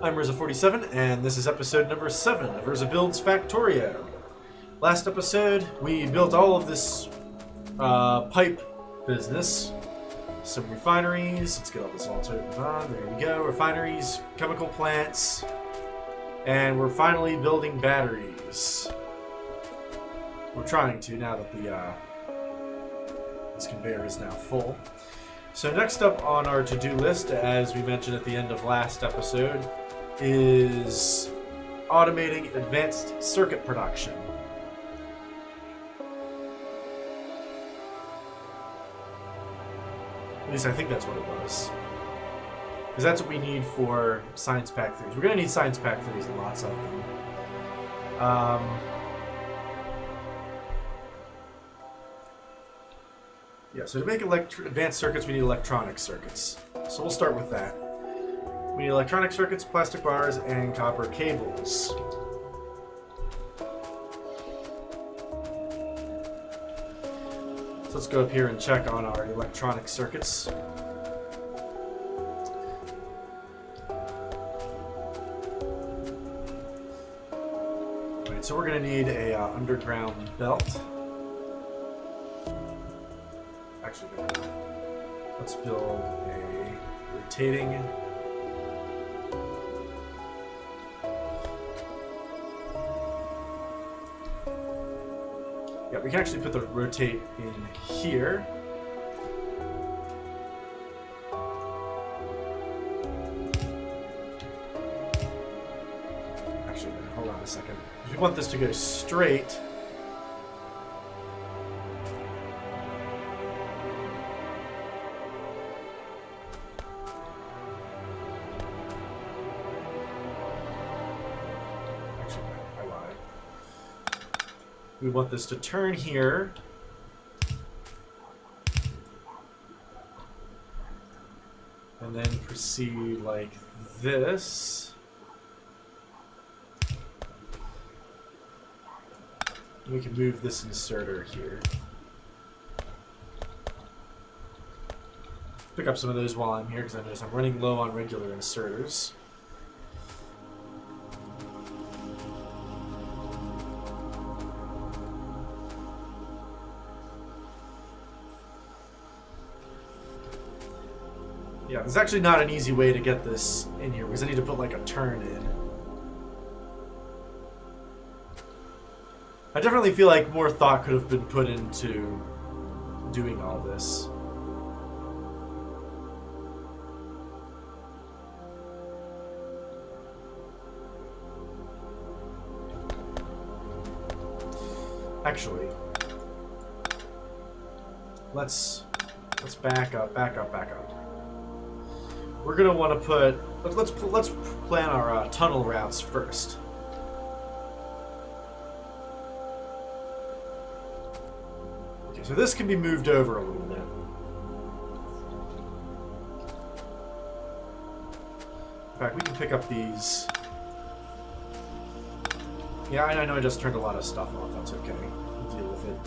I'm Urza47, and this is episode number 7 of Urza Builds Factorio. Last episode, we built all of this pipe business. Some refineries. Let's get all this all turned on. There we go. Refineries, chemical plants, and we're finally building batteries. We're trying to now that this conveyor is now full. So next up on our to-do list, as we mentioned at the end of last episode, is automating advanced circuit production. At least I think that's what it was. Because that's what we need for science pack 3s. We're going to need science pack 3s and lots of them. Yeah, so to make advanced circuits, we need electronic circuits. So we'll start with that. We need electronic circuits, plastic bars, and copper cables. So let's go up here and check on our electronic circuits. Alright, so we're going to need a underground belt. Actually, let's build a rotating we can actually put the rotate in here. Actually, hold on a second. If we want this to go straight, we want this to turn here. And then proceed like this. We can move this inserter here. Pick up some of those while I'm here because I notice I'm running low on regular inserters. Yeah, there's actually not an easy way to get this in here because I need to put like a turn in. I definitely feel like more thought could have been put into doing all this. Actually, let's back up. We're gonna want to put. Let's plan our tunnel routes first. Okay, so this can be moved over a little bit. In fact, we can pick up these. Yeah, I know I just turned a lot of stuff off. That's okay. We'll deal with it.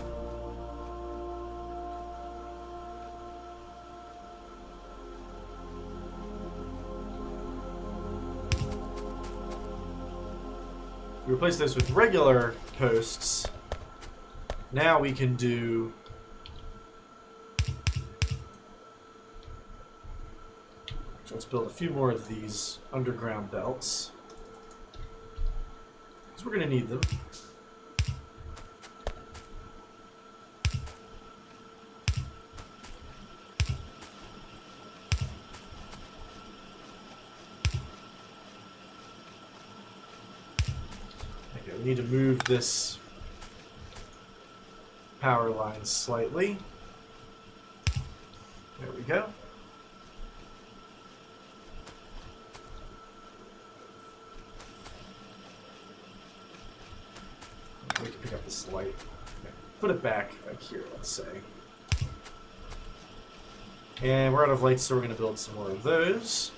We replace this with regular posts. Now we can do so let's build a few more of these underground belts because we're going to need them. We need to move this power line slightly. There we go. We can pick up this light. Okay. Put it back here, let's say. And we're out of lights, so we're going to build some more of those.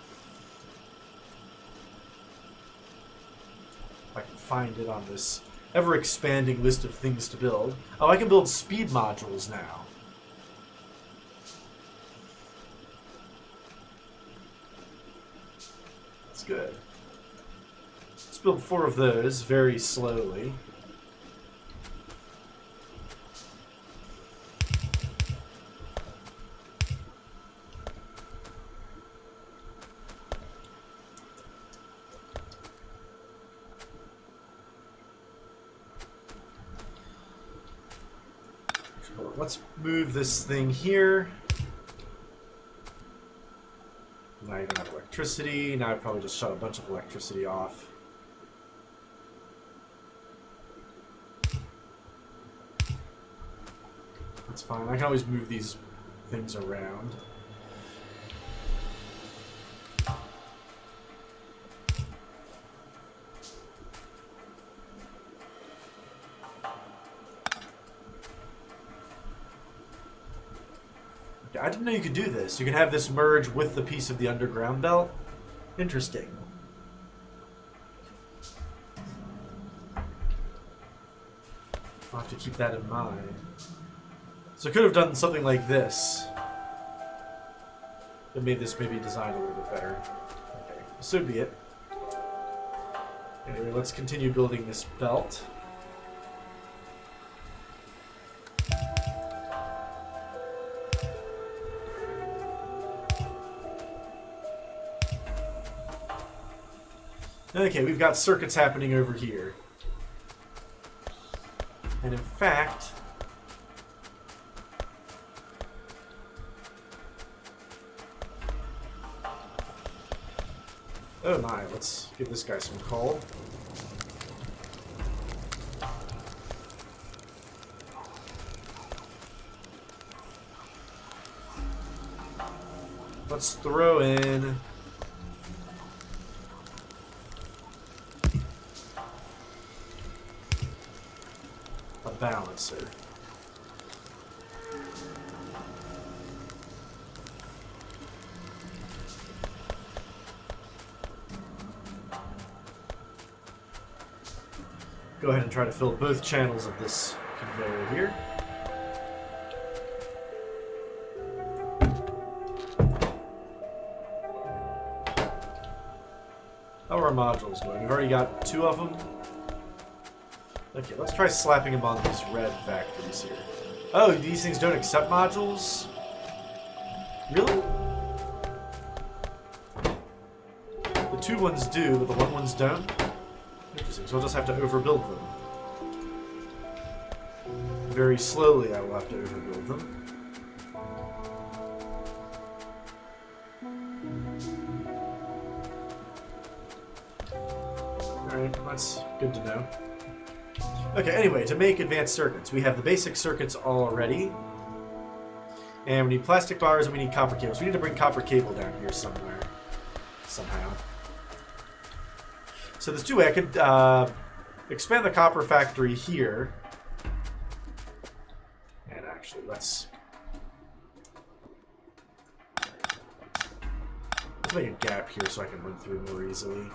If I can find it on this ever-expanding list of things to build. Oh, I can build speed modules now. That's good. build 4 of those very slowly. Let's move this thing here. Now you don't have electricity. Now I probably just shut a bunch of electricity off. That's fine. I can always move these things around. I didn't know you could do this. You can have this merge with the piece of the underground belt. Interesting. I'll have to keep that in mind. So I could have done something like this. That made this maybe design a little bit better. Okay, so be it. Anyway, let's continue building this belt. Okay, we've got circuits happening over here. And in fact... oh my, let's give this guy some coal. Let's throw in... balancer. Go ahead and try to fill both channels of this conveyor here. How are our modules going? We've already got 2 of them. Okay, let's try slapping them on these red factories here. Oh, these things don't accept modules? Really? The 2 ones do, but the 1 ones don't? Interesting, so I'll just have to overbuild them. Very slowly I will have to overbuild them. Alright, that's good to know. Okay, anyway, to make advanced circuits, we have the basic circuits already. And we need plastic bars and we need copper cables. We need to bring copper cable down here somewhere. Somehow. So this way I could expand the copper factory here. And actually, let's make a gap here so I can run through more easily.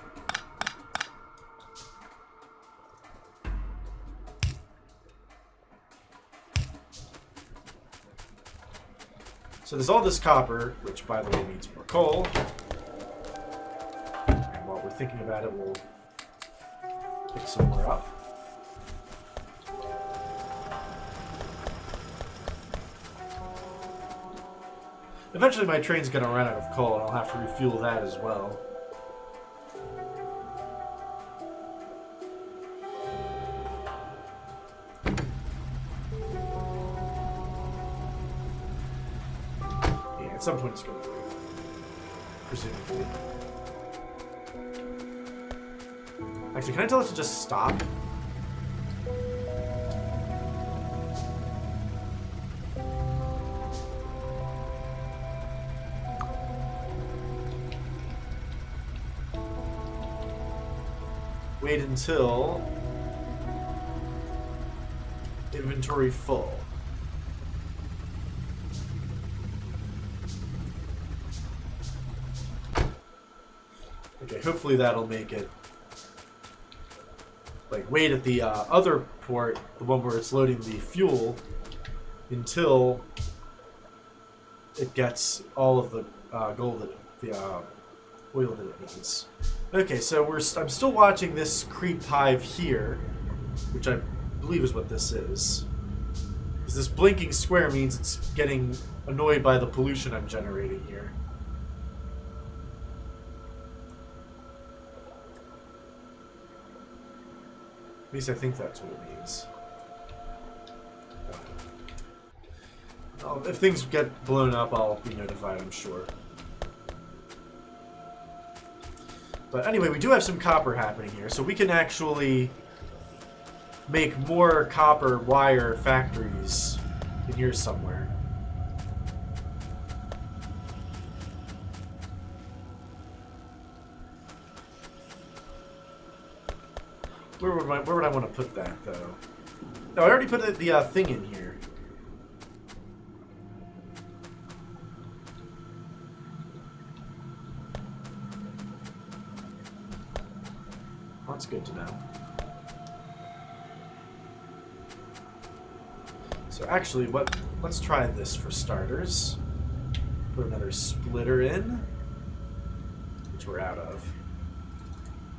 So there's all this copper, which by the way needs more coal. And while we're thinking about it, we'll pick some more up. Eventually my train's going to run out of coal and I'll have to refuel that as well. At some point it's going to break, presumably. Actually, can I tell it to just stop? Wait until inventory full. Okay, hopefully that'll make it. Like, wait at the other port, the one where it's loading the fuel, until it gets all of the gold that the oil that it needs. Okay, so I'm still watching this creep hive here, which I believe is what this is. Because this blinking square means it's getting annoyed by the pollution I'm generating here. At least I think that's what it means. If things get blown up, I'll be notified, I'm sure. But anyway, we do have some copper happening here, so we can actually make more copper wire factories in here somewhere. Where would I want to put that, though? No, I already put the thing in here. That's good to know. So actually, let's try this for starters. Put another splitter in, which we're out of.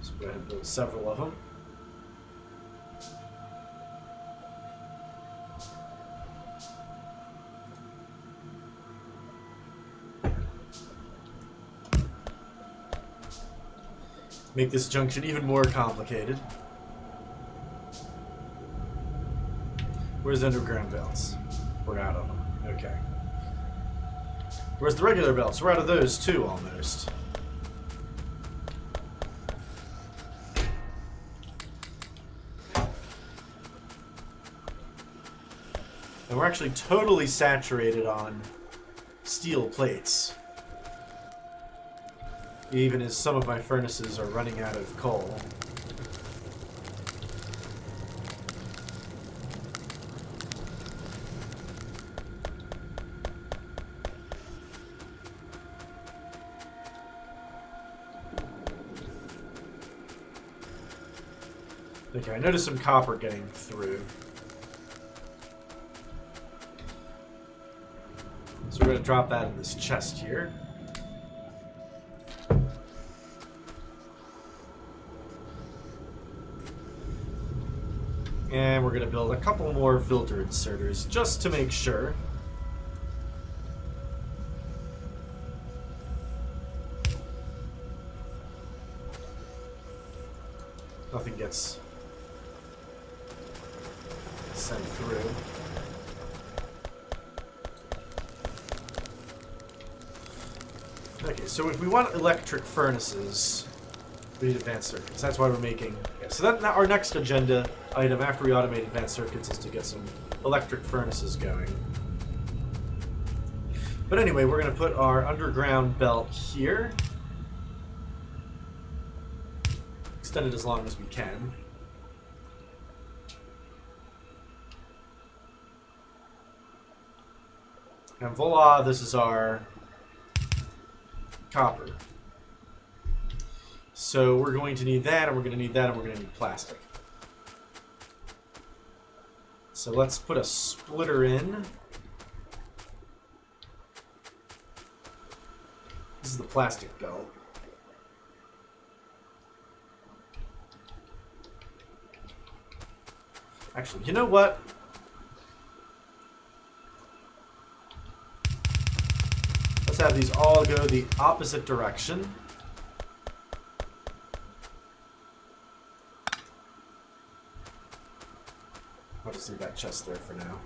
So go ahead and build several of them. Make this junction even more complicated. Where's the underground belts? We're out of them. Okay. Where's the regular belts? We're out of those too, almost. And we're actually totally saturated on steel plates. Even as some of my furnaces are running out of coal. Okay, I noticed some copper getting through. So we're going to drop that in this chest here. And we're going to build a couple more filter inserters just to make sure. Nothing gets sent through. Okay, so if we want electric furnaces, we need advanced circuits. That's why we're making... Yeah, so that our next agenda item after we automate advanced circuits is to get some electric furnaces going. But anyway, we're going to put our underground belt here. Extend it as long as we can. And voila, this is our copper. So we're going to need that, and we're going to need that, and we're going to need plastic. So let's put a splitter in. This is the plastic belt. Actually, you know what? Let's have these all go the opposite direction. I'll just leave that chest there for now.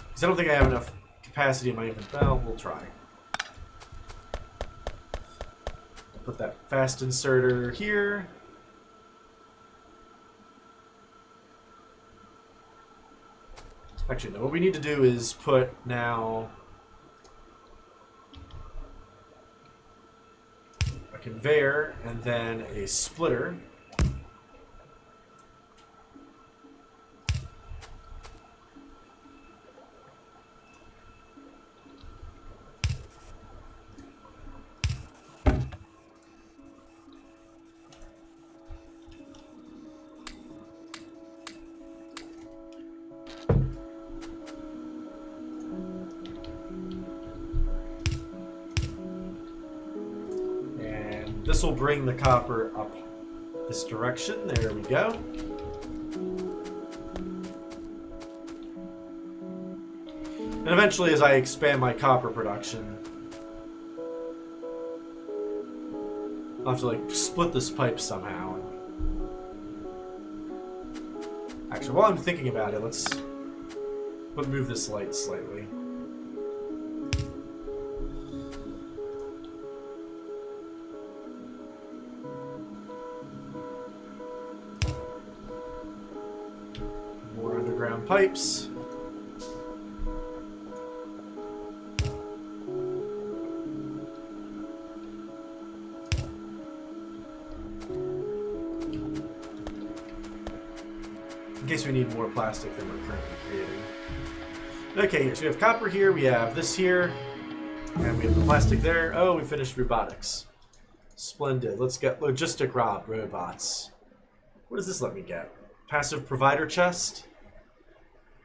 Because I don't think I have enough capacity in my inventory. Well, we'll try. I'll put that fast inserter here. Actually, no. What we need to do is put now a conveyor and then a splitter. This will bring the copper up this direction. There we go. And eventually, as I expand my copper production, I'll have to like split this pipe somehow. Actually, while I'm thinking about it, let's move this light slightly. More underground pipes. In case we need more plastic than we're currently creating. Okay, so we have copper here, we have this here, and we have the plastic there. Oh, we finished robotics. Splendid. Let's get logistic robots. What does this let me get? Passive provider chest.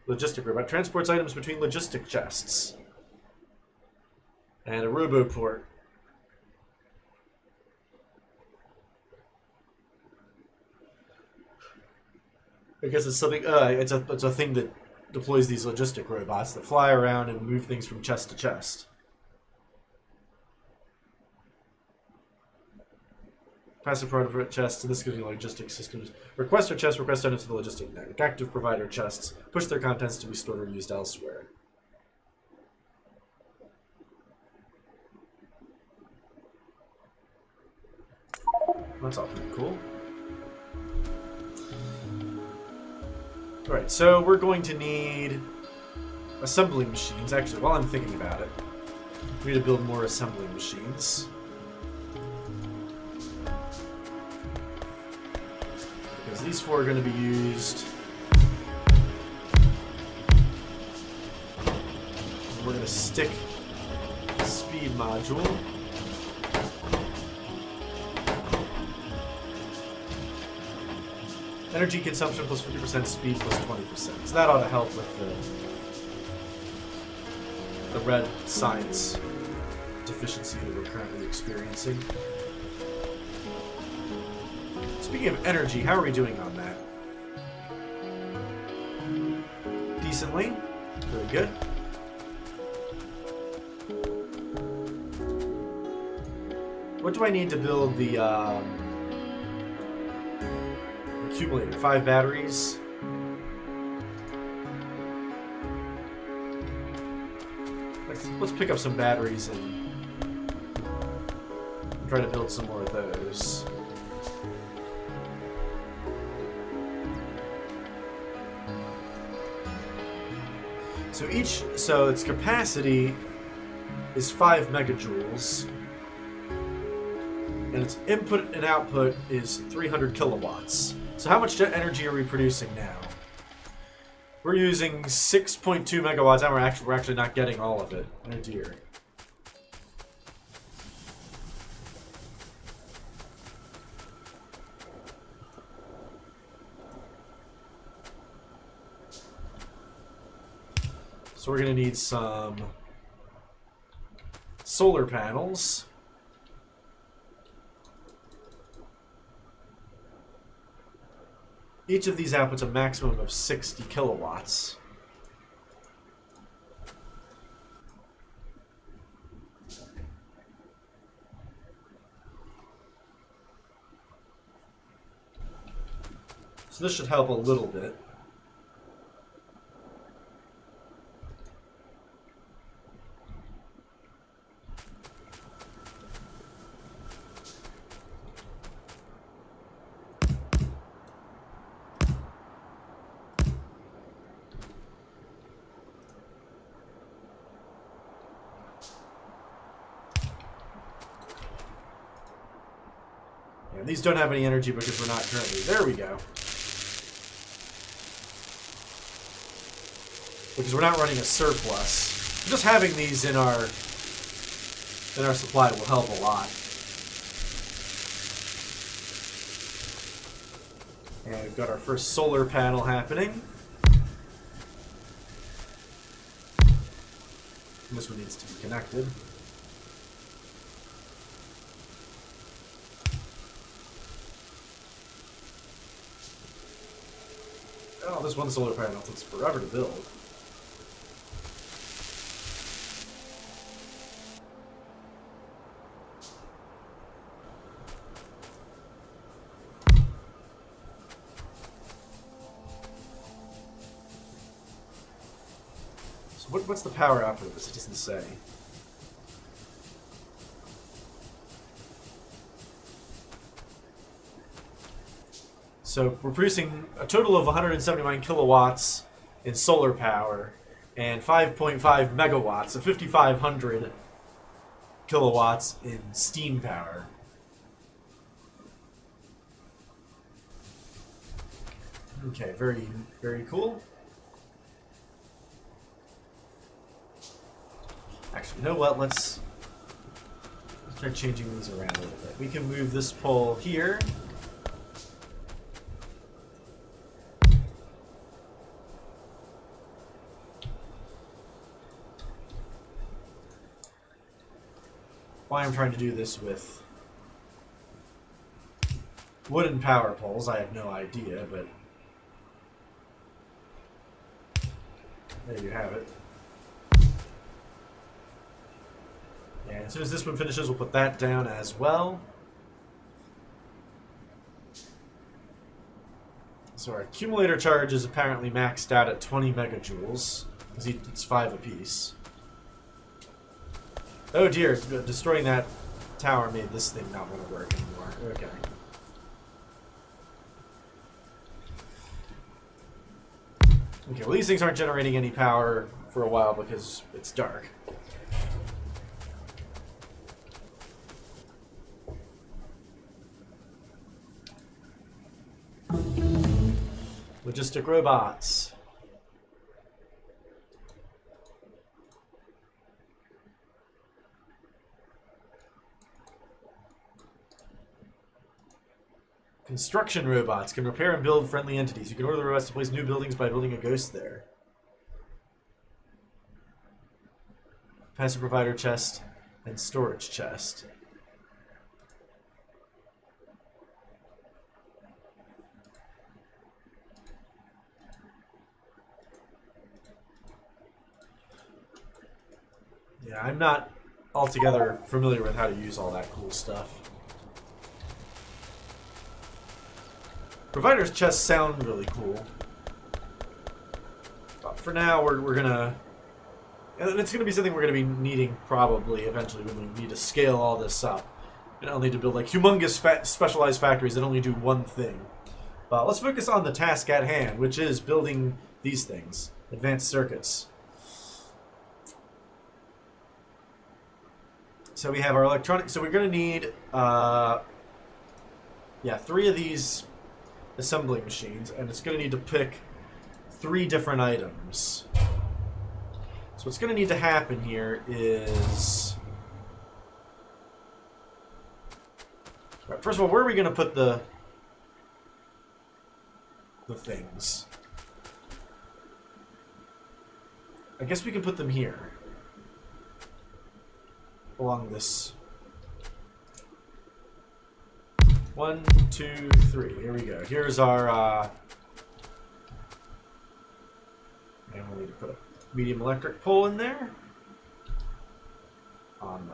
Logistic robot. Transports items between logistic chests. And a roboport. I guess it's something. It's a thing that deploys these logistic robots that fly around and move things from chest to chest. Passive provider chests. And this gives you logistic systems. Requester chests request items to the logistic network. Active provider chests push their contents to be stored or used elsewhere. That's all pretty cool. Alright, so we're going to need assembling machines. Actually, while I'm thinking about it, we need to build more assembling machines. Because these four are going to be used. And we're going to stick the speed module. Energy consumption plus 50%, speed plus 20%. So that ought to help with the red science deficiency that we're currently experiencing. Speaking of energy, how are we doing on that? Decently. Very good. What do I need to build the accumulator? 5 batteries. Let's pick up some batteries and try to build some more of those. So its capacity is 5 megajoules, and its input and output is 300 kilowatts. So how much energy are we producing now? We're using 6.2 megawatts, and we're actually not getting all of it. Oh dear. So we're going to need some solar panels. Each of these outputs a maximum of 60 kilowatts. So this should help a little bit. These don't have any energy because we're not currently. There we go. Because we're not running a surplus. Just having these in our supply will help a lot. And we've got our first solar panel happening. And this one needs to be connected. Oh, this one solar panel takes forever to build. So what's the power output of this? It doesn't say. So we're producing a total of 179 kilowatts in solar power and 5.5 megawatts, so 5,500 kilowatts in steam power. Okay, very, very cool. Actually, you know what? Let's try changing these around a little bit. We can move this pole here. Why I'm trying to do this with wooden power poles, I have no idea, but there you have it. And as soon as this one finishes, we'll put that down as well. So our accumulator charge is apparently maxed out at 20 megajoules, because it's 5 apiece. Oh dear, destroying that tower made this thing not want to work anymore. Okay. Okay, well these things aren't generating any power for a while because it's dark. Logistic robots. Construction robots can repair and build friendly entities. You can order the robots to place new buildings by building a ghost there. Passive provider chest and storage chest. Yeah, I'm not altogether familiar with how to use all that cool stuff. Provider's chests sound really cool. But for now, we're gonna... And it's gonna be something we're gonna be needing probably eventually when we need to scale all this up. And I'll need to build like humongous specialized factories that only do one thing. But let's focus on the task at hand, which is building these things. Advanced circuits. So we have our electronic... So we're gonna need... 3 of these assembling machines, and it's going to need to pick 3 different items. So what's going to need to happen here is... Right, first of all, where are we going to put the things? I guess we can put them here. Along this... 1, 2, 3. Here we go. Here's our, and we'll need to put a medium electric pole in there. On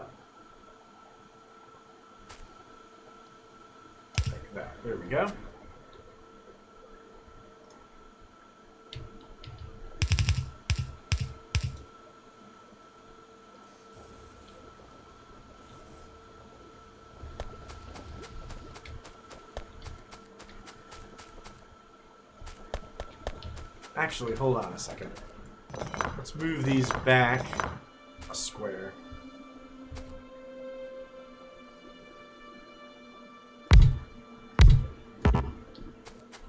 like that. There we go. Actually, hold on a second. Let's move these back a square.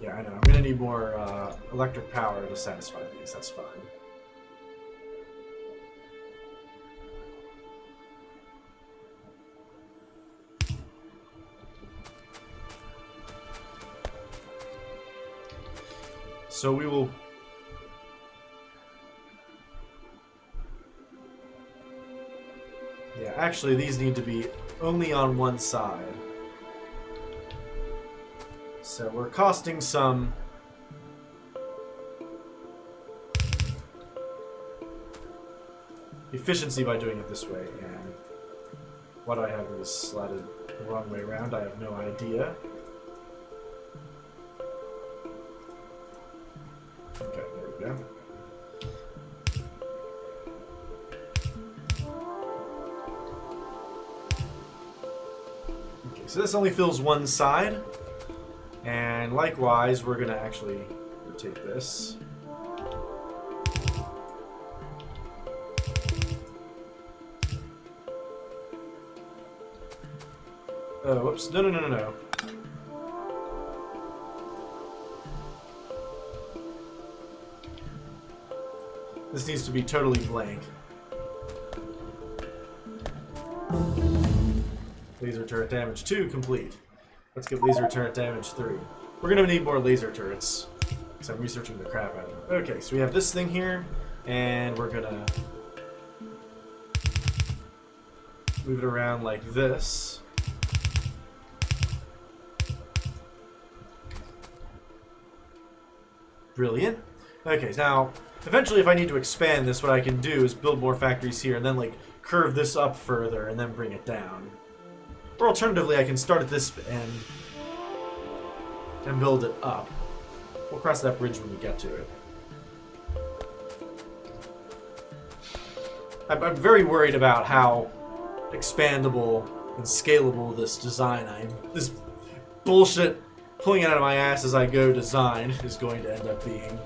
Yeah, I know. I'm going to need more electric power to satisfy these. That's fine. So we will... Yeah, actually these need to be only on one side. So we're costing some efficiency by doing it this way. And what I have is slotted the wrong way around. I have no idea. Okay, there we go. Okay, so this only fills one side. And likewise, we're going to actually rotate this. Oh, whoops. No, no, no, no, no. This needs to be totally blank. Laser turret damage 2 complete. Let's get laser turret damage 3. We're going to need more laser turrets, because I'm researching the crap out of them. Okay, so we have this thing here, and we're going to move it around like this. Brilliant. Okay, now, eventually if I need to expand this, what I can do is build more factories here, and then, like, curve this up further, and then bring it down. Or alternatively, I can start at this end and build it up. We'll cross that bridge when we get to it. I'm very worried about how expandable and scalable this this bullshit pulling it out of my ass as I go design is going to end up being.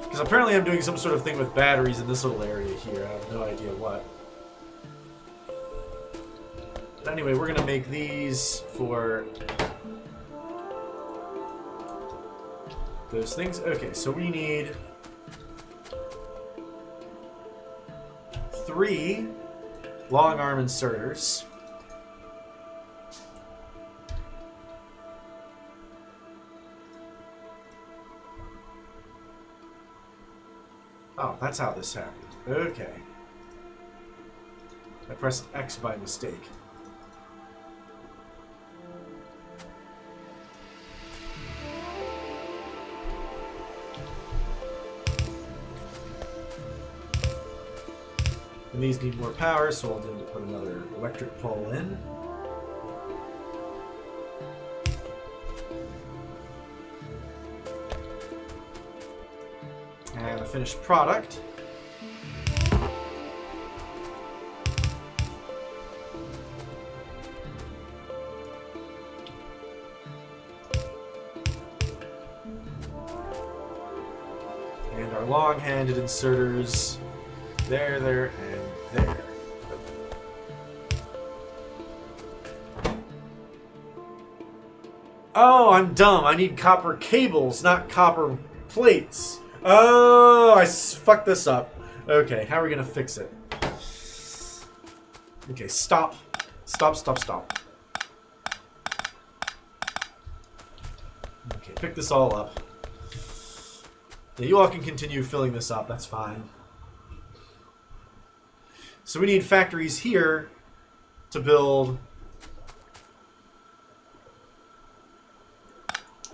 Because apparently I'm doing some sort of thing with batteries in this little area here. I have no idea what. But anyway, we're going to make these for those things. Okay, so we need 3 long arm inserters. Oh, that's how this happened. Okay. I pressed X by mistake. And these need more power, so I'll need to put another electric pole in. And the finished product. And our long-handed inserters. There, and there. Oh, I'm dumb. I need copper cables, not copper plates. Oh, I fucked this up. Okay, how are we gonna fix it? Okay, stop. Stop. Okay, pick this all up. Yeah, you all can continue filling this up, that's fine. So we need factories here to build.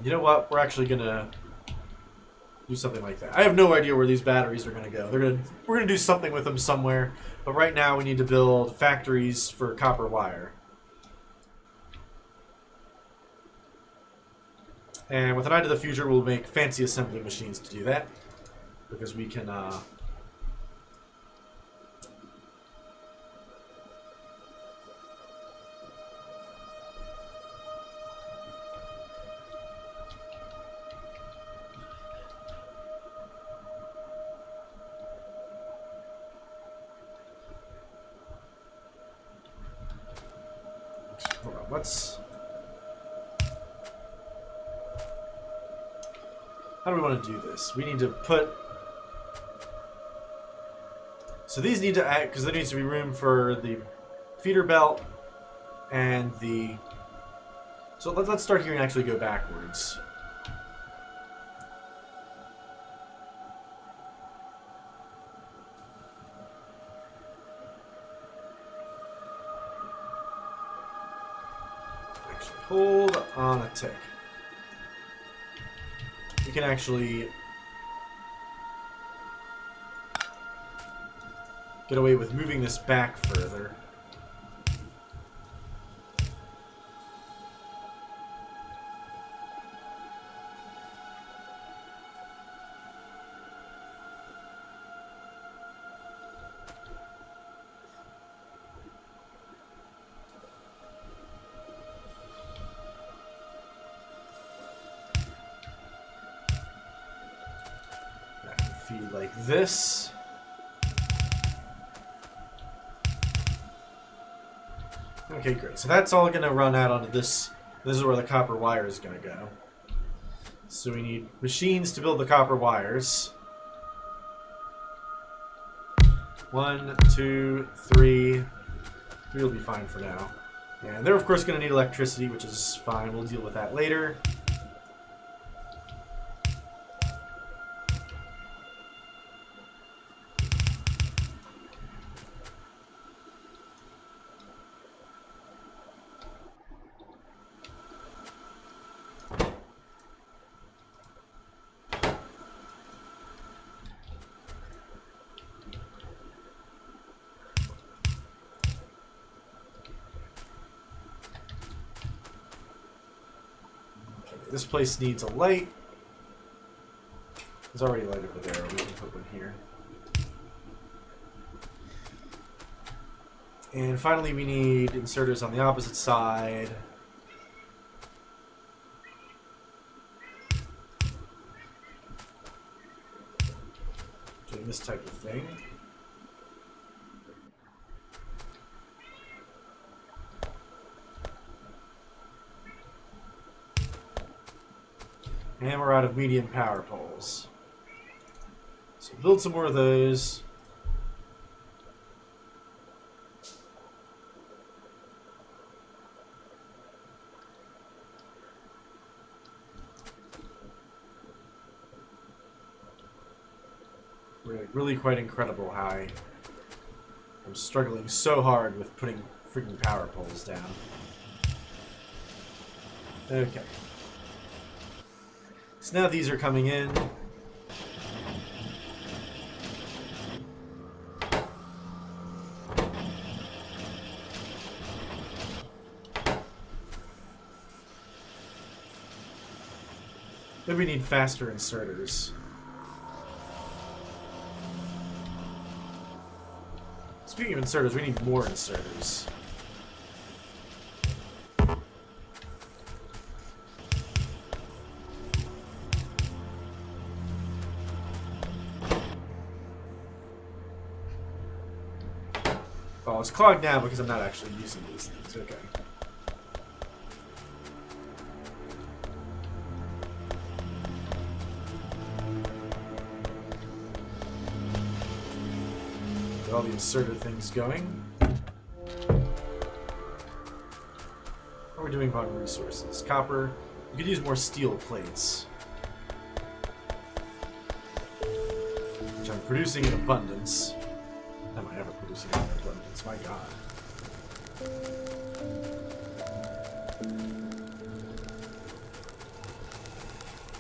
You know what? We're actually gonna do something like that. I have no idea where these batteries are gonna go. We're gonna do something with them somewhere. But right now we need to build factories for copper wire. And with an eye to the future, we'll make fancy assembly machines to do that, because we can. Hold on, how do we want to do this? We need to put... So these need to act, because there needs to be room for the feeder belt and the... So let's start here and actually go backwards. Hold on a tick. We can actually get away with moving this back further. Feed like this. Okay, great. So that's all going to run out onto this. This is where the copper wire is going to go. So we need machines to build the copper wires. 1, 2, 3. 3 will be fine for now. And they're of course going to need electricity, which is fine. We'll deal with that later. This place needs a light. There's already a light over there. We can put one here. And finally, we need inserters on the opposite side. Doing this type of thing. And we're out of medium power poles. So build some more of those. Really quite incredible how I'm struggling so hard with putting freaking power poles down. Okay. So now these are coming in. Then we need faster inserters. Speaking of inserters, we need more inserters. Oh, it's clogged now because I'm not actually using these things. Okay. Get all the inserter things going. What are we doing on resources? Copper. We could use more steel plates, which I'm producing in abundance. Am I ever producing in abundance? My God.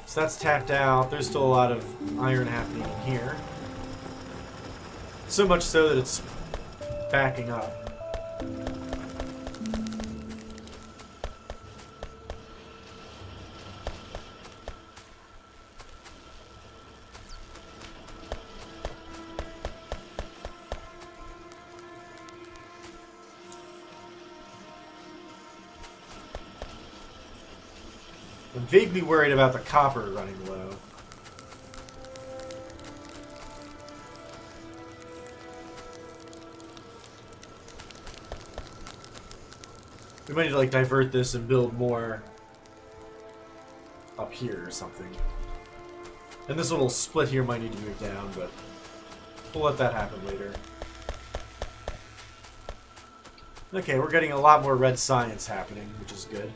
So that's tapped out. There's still a lot of iron happening in here. So much so that it's backing up. I'm vaguely worried about the copper running low. We might need to like divert this and build more up here or something. And this little split here might need to move down, but we'll let that happen later. Okay, we're getting a lot more red science happening, which is good.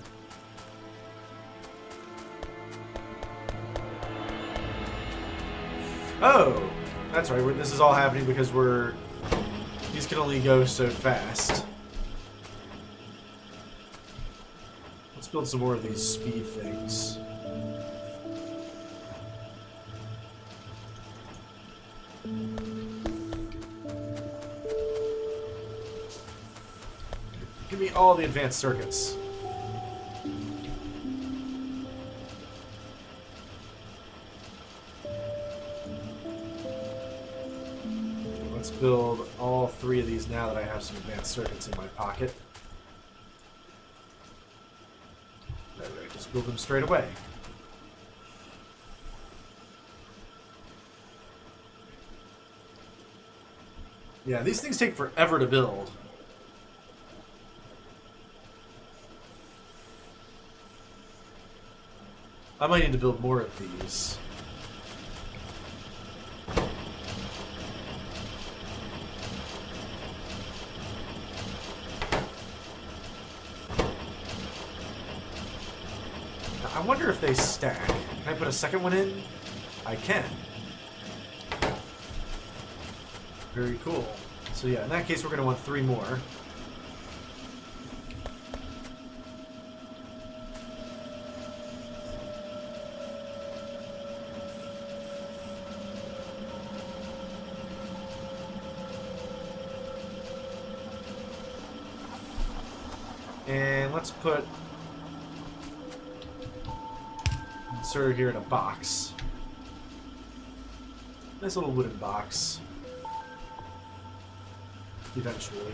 Oh, that's right. This is all happening because these can only go so fast. Let's build some more of these speed things. Give me all the advanced circuits. Let's build all 3 of these now that I have some advanced circuits in my pocket. Alright, just build them straight away. Yeah, these things take forever to build. I might need to build more of these. I wonder if they stack. Can I put a second one in? I can. Very cool. So yeah, in that case we're going to want 3 more. And let's put inserter here in a box. Nice little wooden box. Eventually.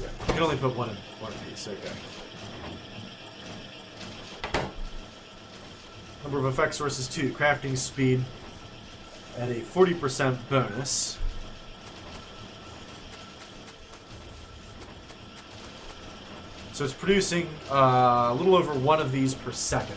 Yeah, you can only put one of these, okay. Number of effect sources 2. Crafting speed at a 40% bonus. So it's producing a little over 1 of these per second.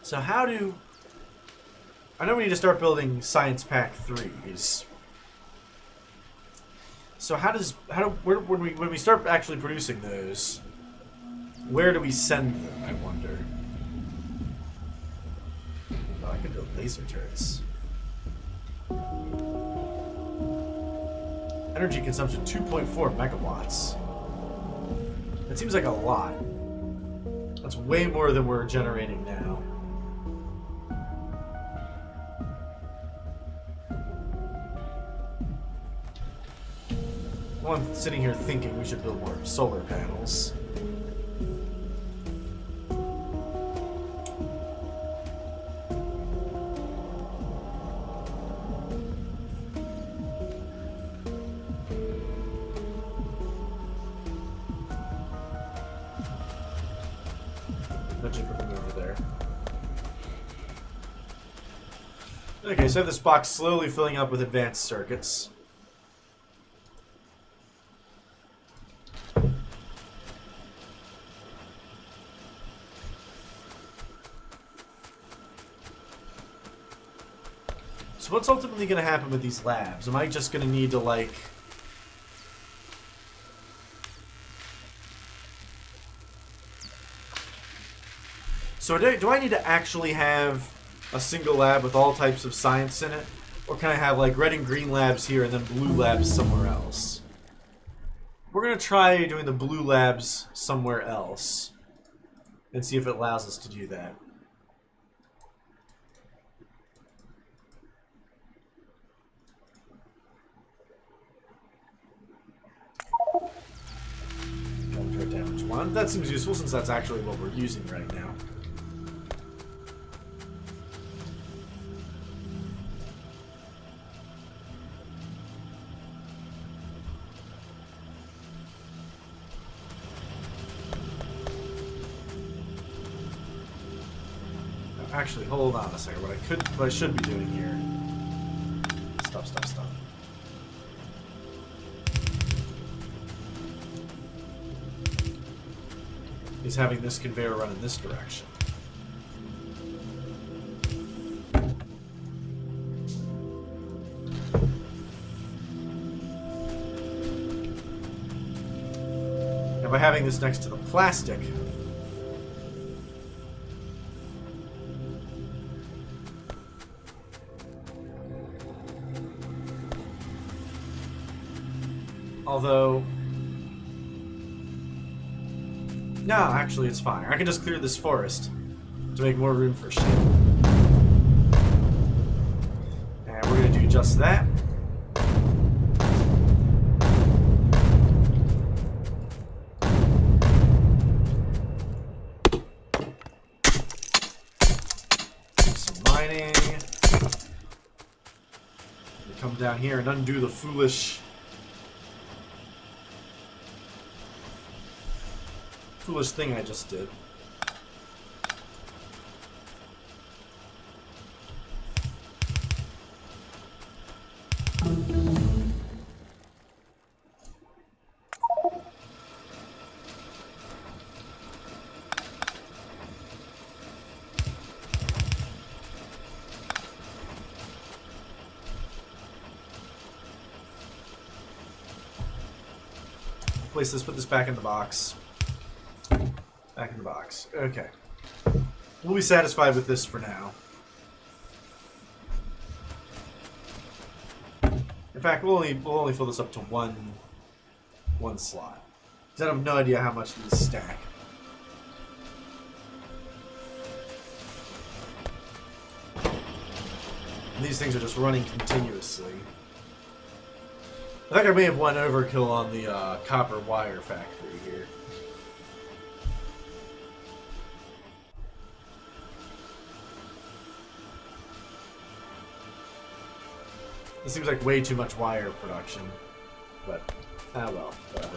So how do... I know we need to start building Science Pack 3s. So when we start actually producing those, where do we send them, I wonder? Oh, I could build laser turrets. Energy consumption 2.4 megawatts. That seems like a lot. That's way more than we're generating now. Well, I'm sitting here thinking we should build more solar panels. Eventually put them over there. Okay, so I have this box slowly filling up with advanced circuits. So what's ultimately going to happen with these labs? Am I just going to need to, like... So do I need to actually have a single lab with all types of science in it? Or can I have, like, red and green labs here and then blue labs somewhere else? We're going to try doing the blue labs somewhere else. And see if it allows us to do that. Damage 1. That seems useful since that's actually what we're using right now. Actually, hold on a second. What I should be doing here. Stop. is having this conveyor run in this direction. And by having this next to the plastic, although, no, actually it's fine. I can just clear this forest to make more room for shit. And we're going to do just that. Some mining. We come down here and undo the foolish thing I just did. Place this, put this back in the box. Back in the box. Okay. We'll be satisfied with this for now. In fact, we'll only fill this up to one slot. Because I have no idea how much these stack. And these things are just running continuously. I think I may have won overkill on the copper wire factory here. This seems like way too much wire production, but well, whatever.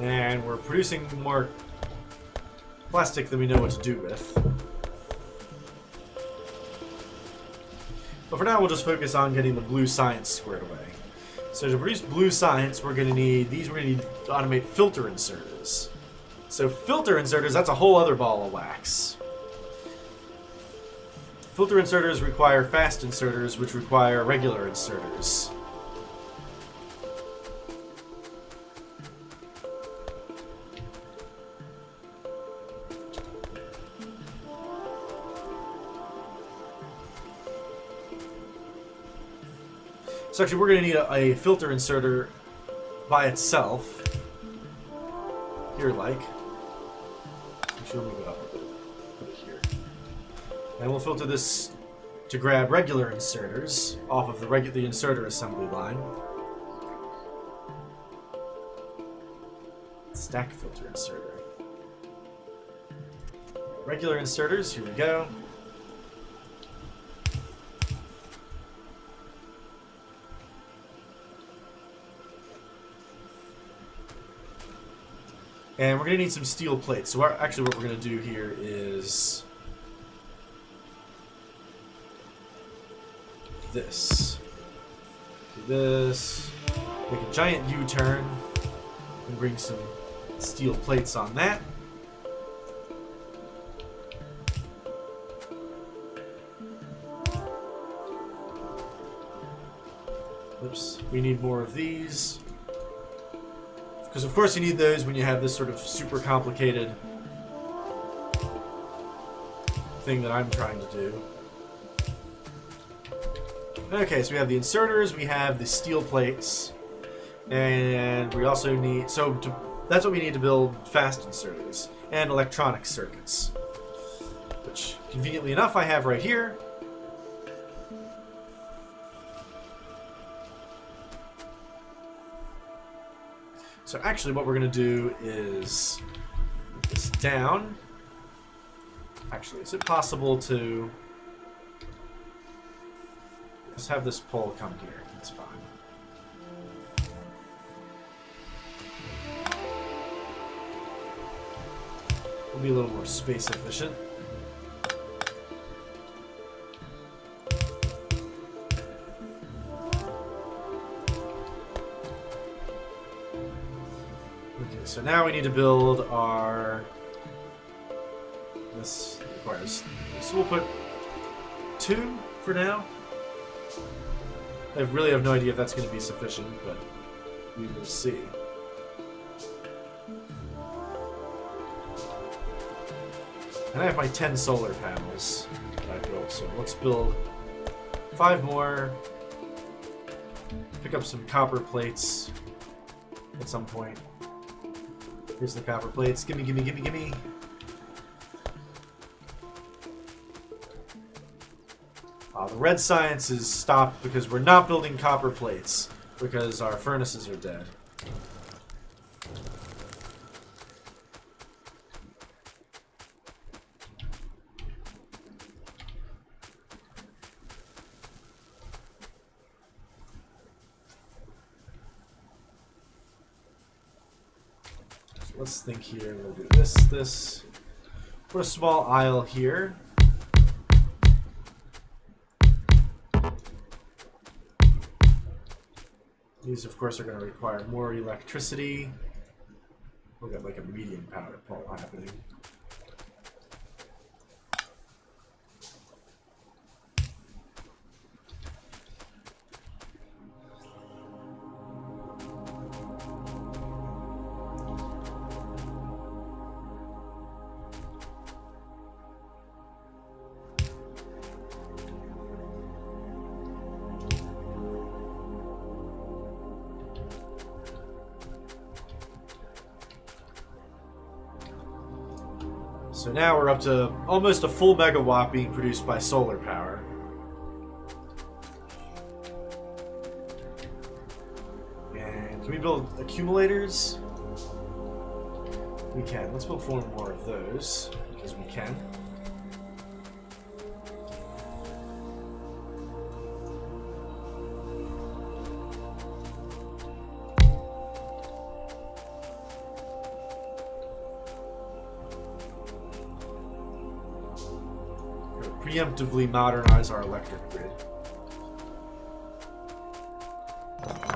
And we're producing more plastic than we know what to do with. But for now, we'll just focus on getting the blue science squared away. So to produce blue science, we're going to need these. We're going to need to automate filter inserters. So filter inserters, that's a whole other ball of wax. Filter inserters require fast inserters, which require regular inserters. So actually, we're going to need a filter inserter by itself. Here, like. Actually, let me go up a bit. Put it here. And we'll filter this to grab regular inserters off of the inserter assembly line. Stack filter inserter. Regular inserters, here we go. And we're going to need some steel plates. So actually what we're going to do here is this. Do this. Make a giant U-turn. And bring some steel plates on that. Oops. We need more of these. Because of course you need those when you have this sort of super complicated thing that I'm trying to do. Okay, so we have the inserters, we have the steel plates, and we also need... that's what we need to build fast inserters and electronic circuits. Which, conveniently enough, I have right here. So actually what we're going to do is put this down. Actually, is it possible to just have this pole come here? That's fine. We'll be a little more space efficient. so now we need to build our... This requires... So we'll put 2 for now. I really have no idea if that's going to be sufficient, but we will see. And I have my 10 solar panels that I built, so let's build 5 more. Pick up some copper plates at some point. Here's the copper plates. Gimme, gimme, gimme, gimme. The red science is stopped because we're not building copper plates because our furnaces are dead. So let's think here. We'll do this. Put a small aisle here. These, of course, are going to require more electricity. We'll get like a medium power pole happening. So now we're up to almost a full megawatt being produced by solar power. And can we build accumulators? We can. Let's build 4 more of those, because we can. Preemptively modernize our electric grid.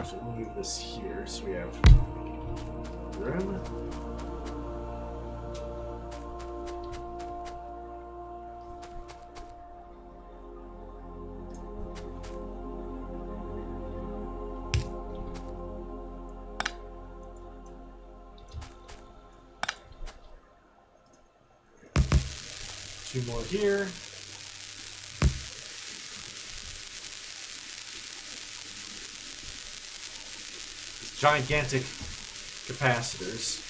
So we'll move this here so we have room. Two more here. Gigantic capacitors.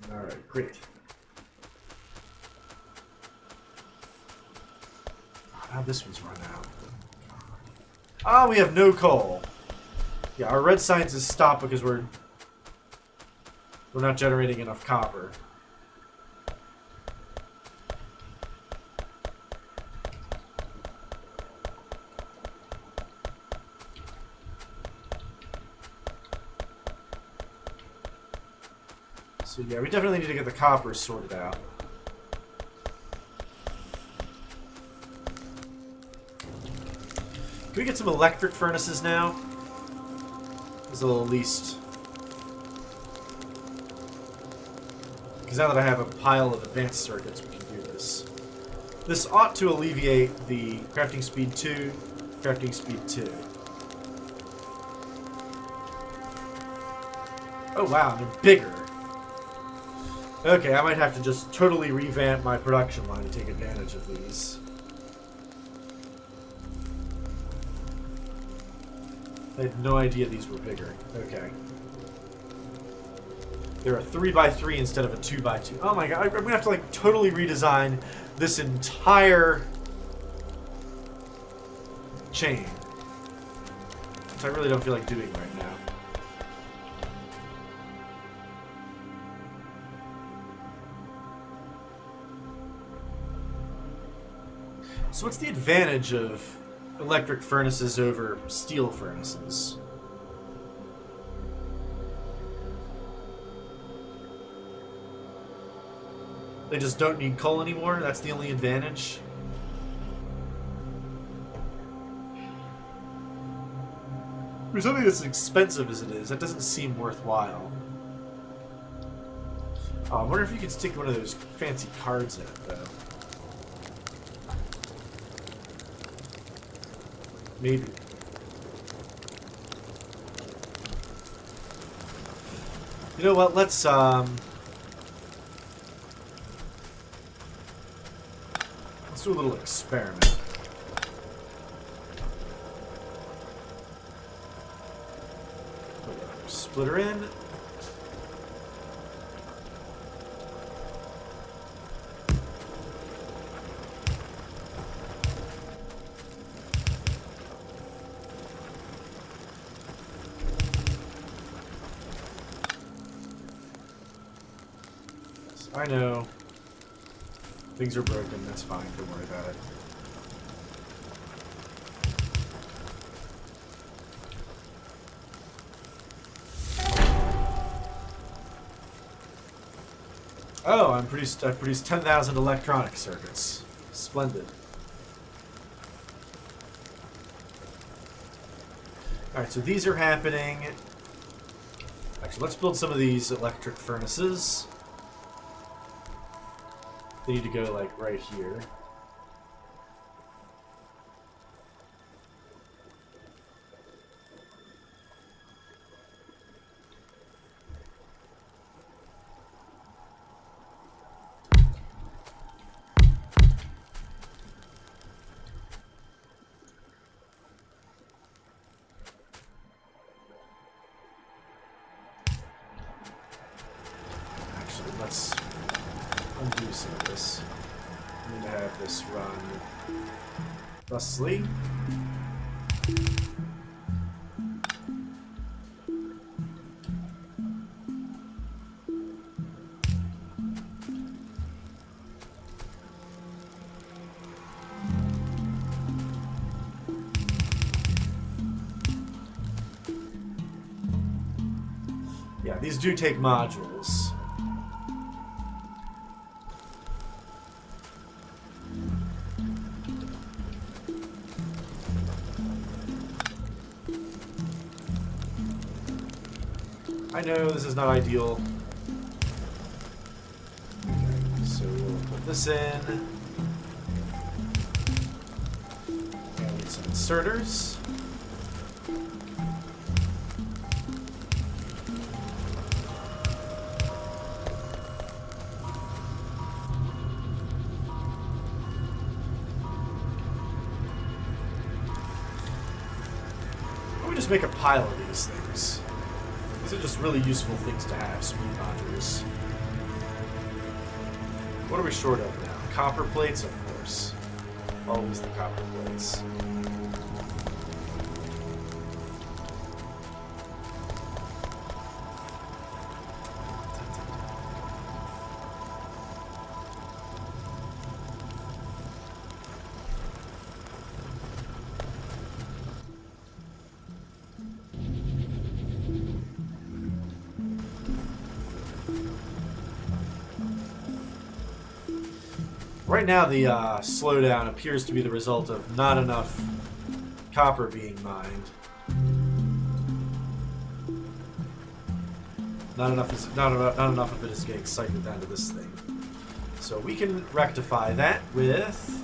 Alright, great. Now this one's run out. Ah, we have no coal. Yeah, our red science is stopped because we're not generating enough copper. So yeah, we definitely need to get the copper sorted out. Can we get some electric furnaces now? As a little least. Because now that I have a pile of advanced circuits, we can do this. This ought to alleviate the crafting speed 2, crafting speed 2. Oh wow, they're bigger. Okay, I might have to just totally revamp my production line to take advantage of these. I had no idea these were bigger. Okay. They're a 3x3 instead of a 2x2. Oh my god, I'm gonna have to like totally redesign this entire chain. Which I really don't feel like doing right now. So what's the advantage of electric furnaces over steel furnaces? They just don't need coal anymore? That's the only advantage? For something that's as expensive as it is, that doesn't seem worthwhile. Oh, I wonder if you could stick one of those fancy cards in it, though. Maybe. You know what? Let's do a little experiment. Put our splitter in. I know. Things are broken, that's fine, don't worry about it. Oh, I produced 10,000 electronic circuits. Splendid. Alright, so these are happening. Actually, let's build some of these electric furnaces. They need to go, like, right here. Actually, let's undo some of this. I'm going to have this run thusly. Yeah, these do take modules. I know this is not ideal. Okay, so we'll put this in. And need some inserters. Why don't we just make a pile of these things? These are just really useful things to have, speed modules. What are we short of now? Copper plates, of course. Always the copper plates. Right now, the slowdown appears to be the result of not enough copper being mined. Not enough of it is getting cycled down to this thing. So we can rectify that with,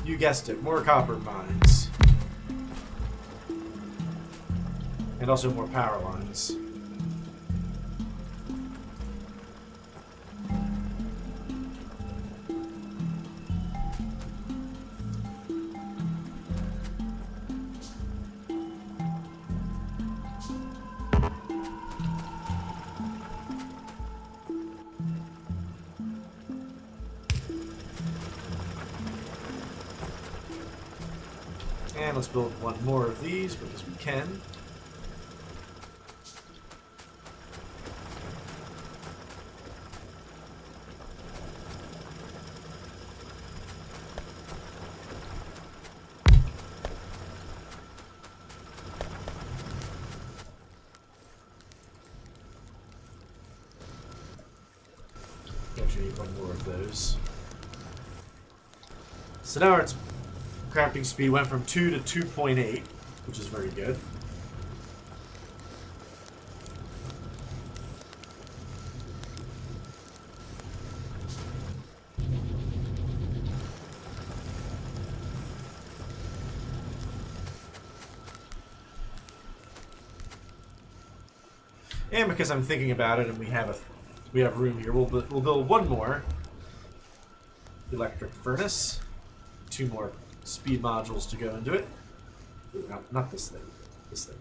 you guessed it, more copper mines. And also more power lines. And let's build one more of these because we can. Actually need one more of those. So now it's Crafting speed went from 2 to 2.8, which is very good. And because I'm thinking about it, and we have room here, we'll build one more electric furnace, 2 more speed modules to go into it. Ooh, not this thing. This thing.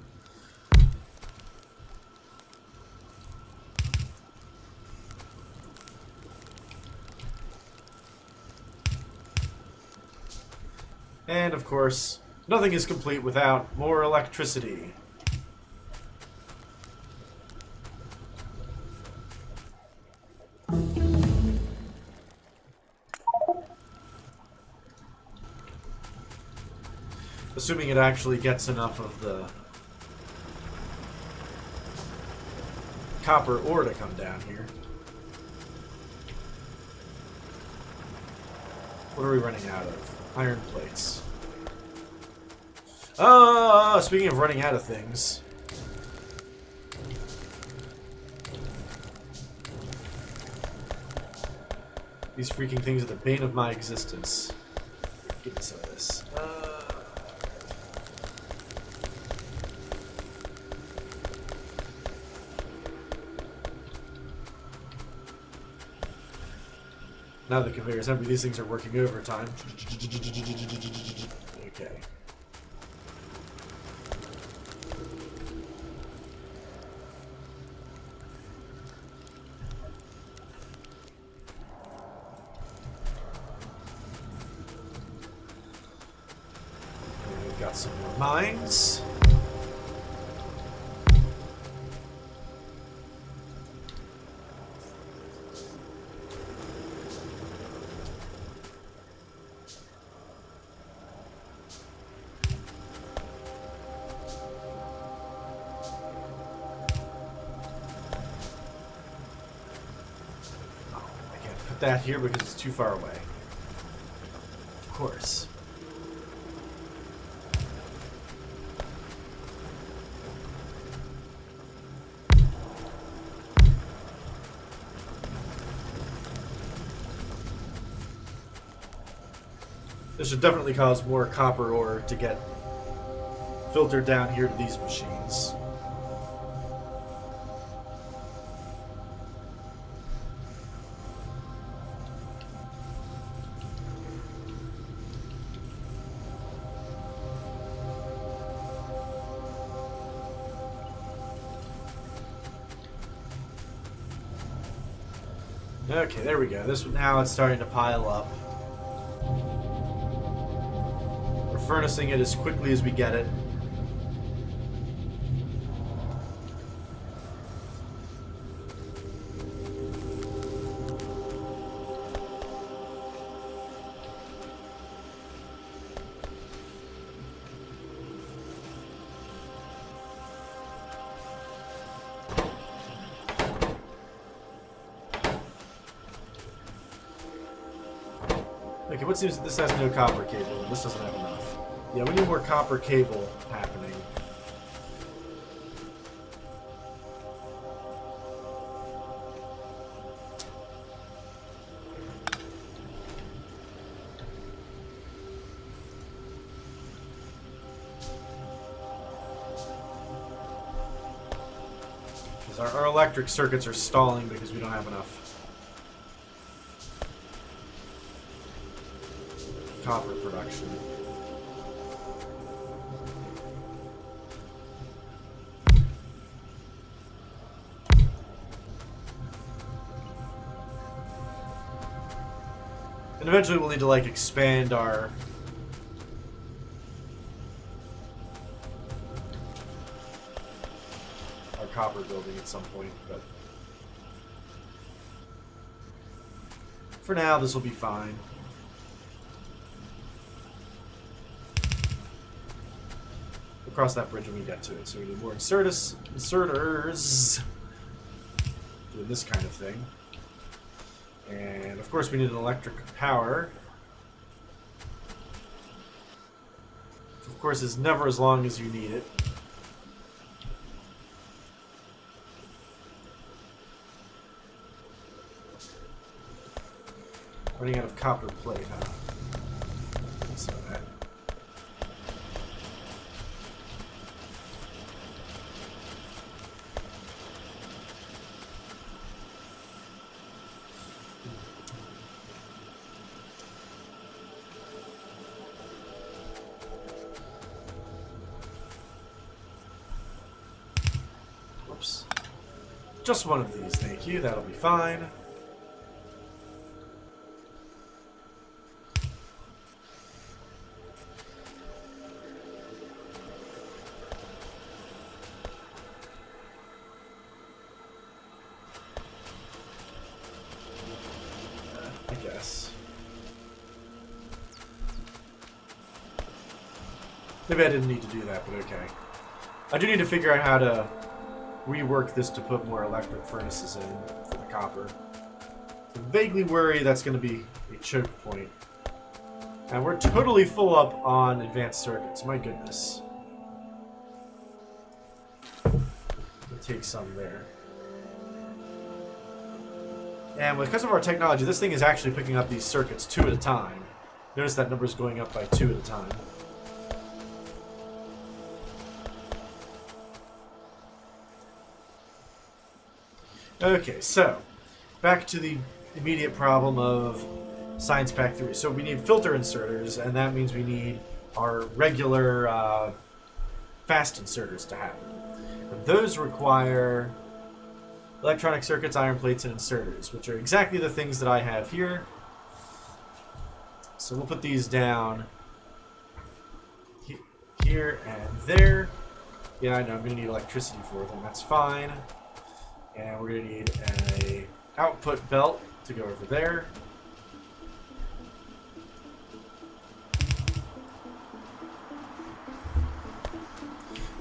And of course, nothing is complete without more electricity. Assuming it actually gets enough of the copper ore to come down here. What are we running out of? Iron plates. Speaking of running out of things. These freaking things are the bane of my existence. Give me some of this. Now the conveyor's empty, these things are working overtime. Okay. And we've got some more mines. That here because it's too far away. Of course. This should definitely cause more copper ore to get filtered down here to these machines. Okay, there we go. Now it's starting to pile up. We're furnacing it as quickly as we get it. Okay, what seems this has no copper cable, and this doesn't have enough. Yeah, we need more copper cable happening. Because our electric circuits are stalling because we don't have enough copper production. And eventually we'll need to like expand our copper building at some point, but for now this will be fine. We'll cross that bridge when we get to it. So we need more inserters doing this kind of thing. And of course we need an electric power. course, is never as long as you need it. Running out of copper plate, huh? So that. Whoops. Just one of these, thank you. That'll be fine. I guess. Maybe I didn't need to do that, but okay. I do need to figure out how to rework this to put more electric furnaces in for the copper. I vaguely worry that's going to be a choke point. And we're totally full up on advanced circuits. My goodness. We'll take some there. And because of our technology, this thing is actually picking up these circuits 2 at a time. Notice that number's going up by 2 at a time. Okay, so back to the immediate problem of Science Pack 3. So we need filter inserters, and that means we need our regular fast inserters to happen. And those require electronic circuits, iron plates, and inserters, which are exactly the things that I have here. So we'll put these down here and there. Yeah, I know I'm going to need electricity for them. That's fine. And we're going to need a output belt to go over there.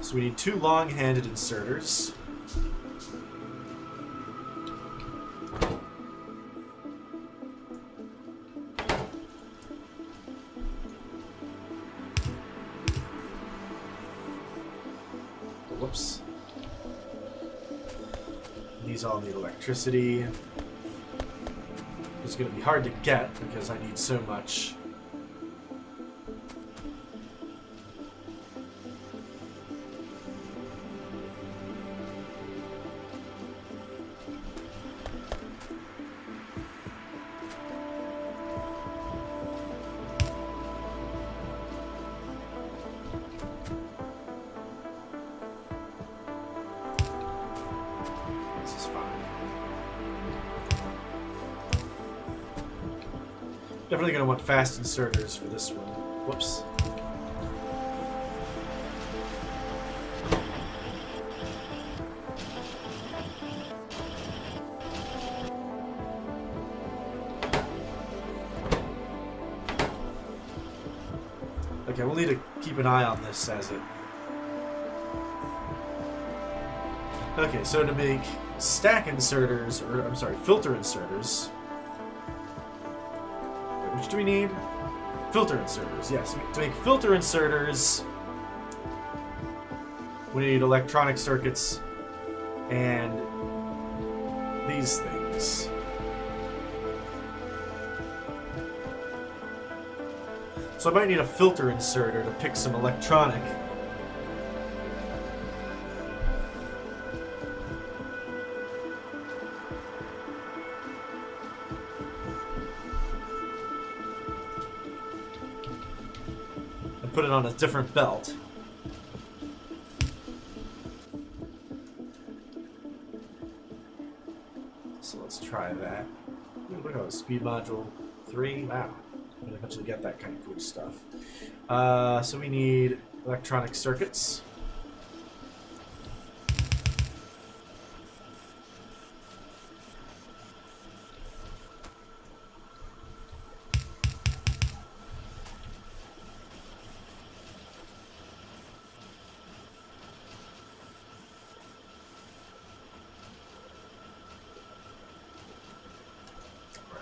So we need 2 long-handed inserters. Whoops. These all need electricity. It's going to be hard to get because I need so much. Definitely going to want fast inserters for this one. Whoops. Okay, we'll need to keep an eye on this as it... Okay, so to make stack inserters, or I'm sorry, filter inserters... Which do we need? Filter inserters, yes. To make filter inserters, we need electronic circuits and these things. So I might need a filter inserter to pick some electronic. Put it on a different belt. So let's try that. Ooh, look at speed module 3. Wow. I'm gonna eventually get that kind of cool stuff. So we need electronic circuits.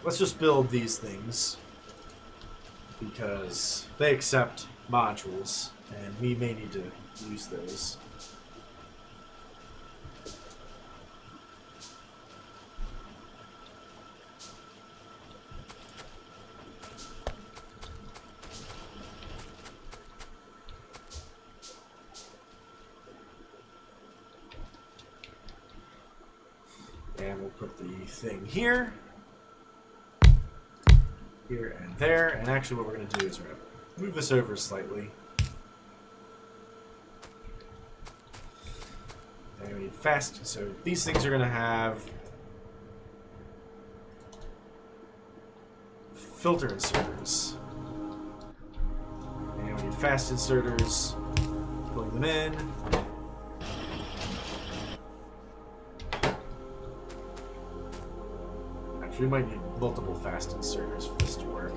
Let's just build these things because they accept modules, and we may need to use those. And we'll put the thing here, here, and there. And actually what we're going to do is we're going to move this over slightly. And we need fast. So these things are going to have filter inserters. And we need fast inserters. Plug them in. We might need multiple fast inserters for this to work.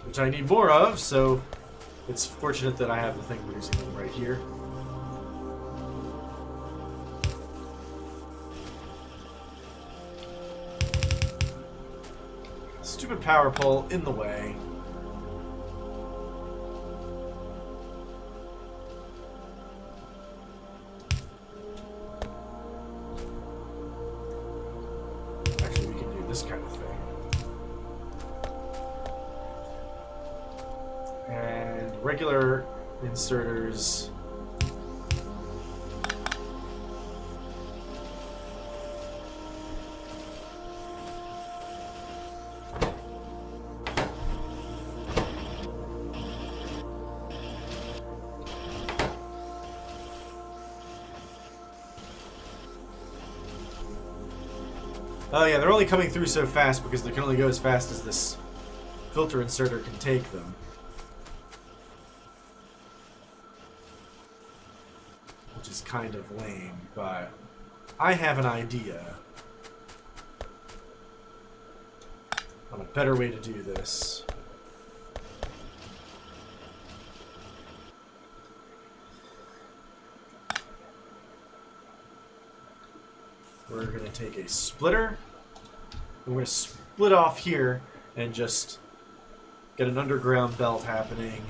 Which I need more of, so it's fortunate that I have the thing producing them right here. Stupid power pole in the way. This kind of thing. And regular inserters. Oh yeah, they're only coming through so fast because they can only go as fast as this filter inserter can take them. Which is kind of lame, but I have an idea on a better way to do this. We're going to take a splitter, and we're going to split off here and just get an underground belt happening.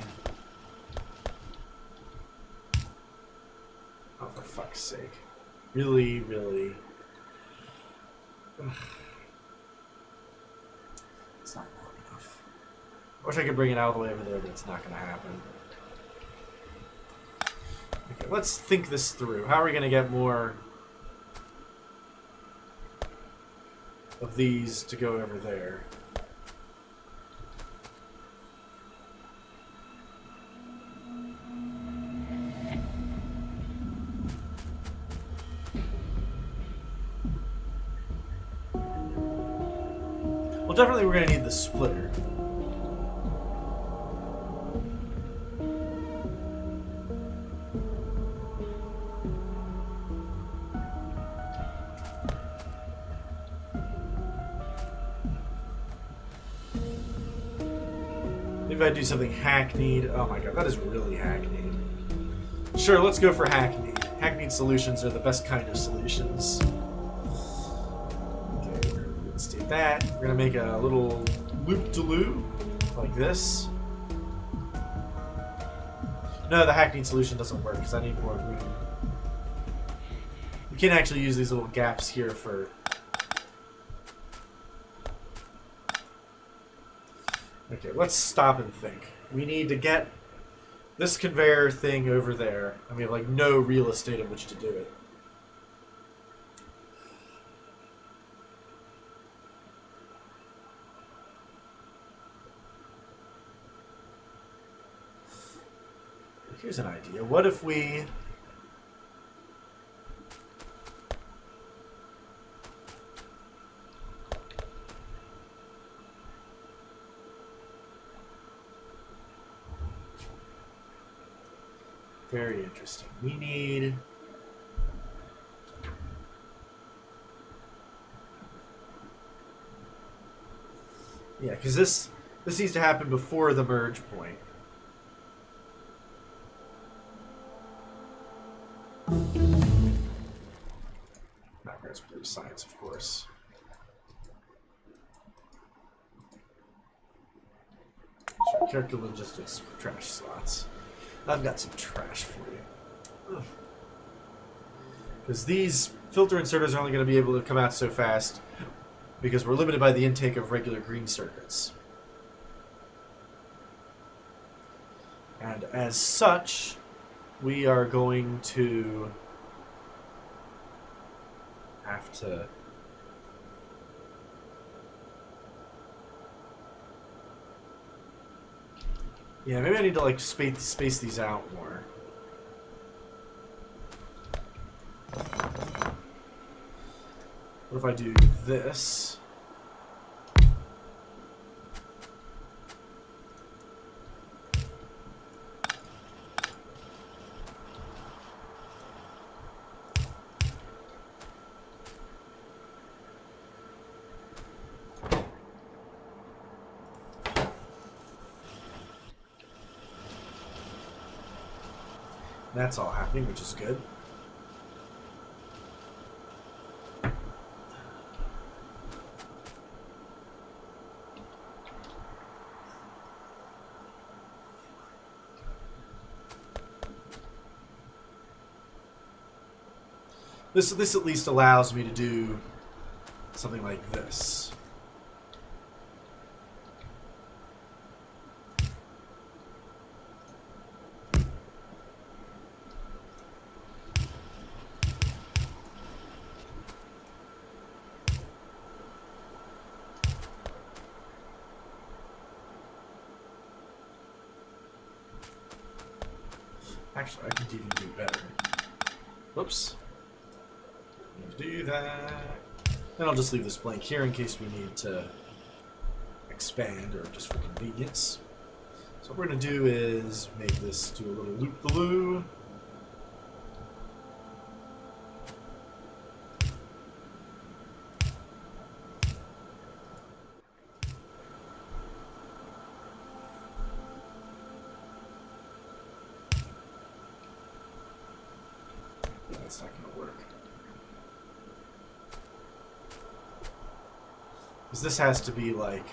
Oh, for fuck's sake. Really, really. Ugh. It's not long enough. I wish I could bring it out all the way over there, but it's not going to happen. Okay, let's think this through. How are we going to get more of these to go over there? Well, definitely we're going to need the splitter. Maybe I do something hackneyed. Oh my god, that is really hackneyed. Sure, let's go for hackneyed. Hackneyed solutions are the best kind of solutions. Okay, we're going to reinstate that. We're going to make a little loop-de-loop like this. No, the hackneyed solution doesn't work because I need more room. We can't actually use these little gaps here for... Okay, let's stop and think. We need to get this conveyor thing over there, and we have like no real estate in which to do it. Here's an idea. What if we... Very interesting. We need... Yeah, because this needs to happen before the merge point. Macros blue science, of course. Character logistics, trash slots. I've got some trash for you. Because these filter inserters are only going to be able to come out so fast because we're limited by the intake of regular green circuits. And as such, we are going to have to yeah, maybe I need to like space these out more. What if I do this? That's all happening, which is good. This at least allows me to do something like this. Actually, I could even do better. Whoops. Do that. Then I'll just leave this blank here in case we need to expand or just for convenience. So what we're going to do is make this do a little loop-the-loo. That's not going to work. Because this has to be like...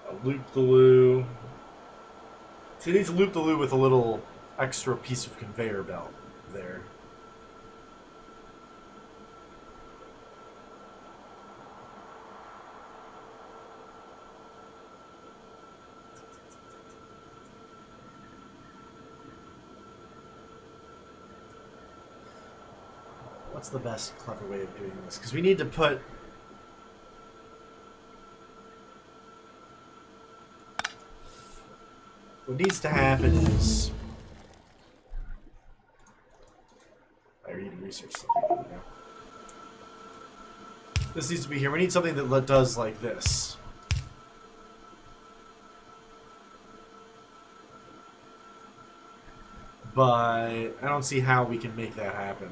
a loop-the-loo. So it needs a loop-the-loo with a little extra piece of conveyor belt there. What's the best clever way of doing this? Because we need to put... What needs to happen is... I need to research something. Yeah. This needs to be here. We need something that does like this. But I don't see how we can make that happen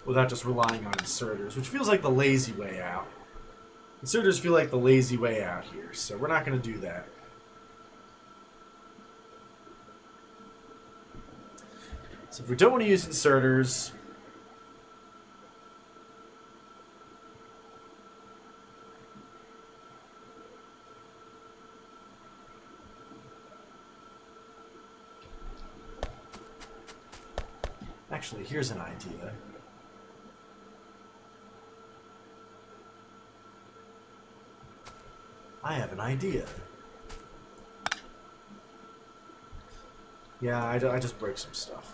without just relying on inserters, which feels like the lazy way out. Inserters feel like the lazy way out here, so we're not going to do that. So if we don't want to use inserters, actually, here's an idea. I have an idea. Yeah, I just break some stuff.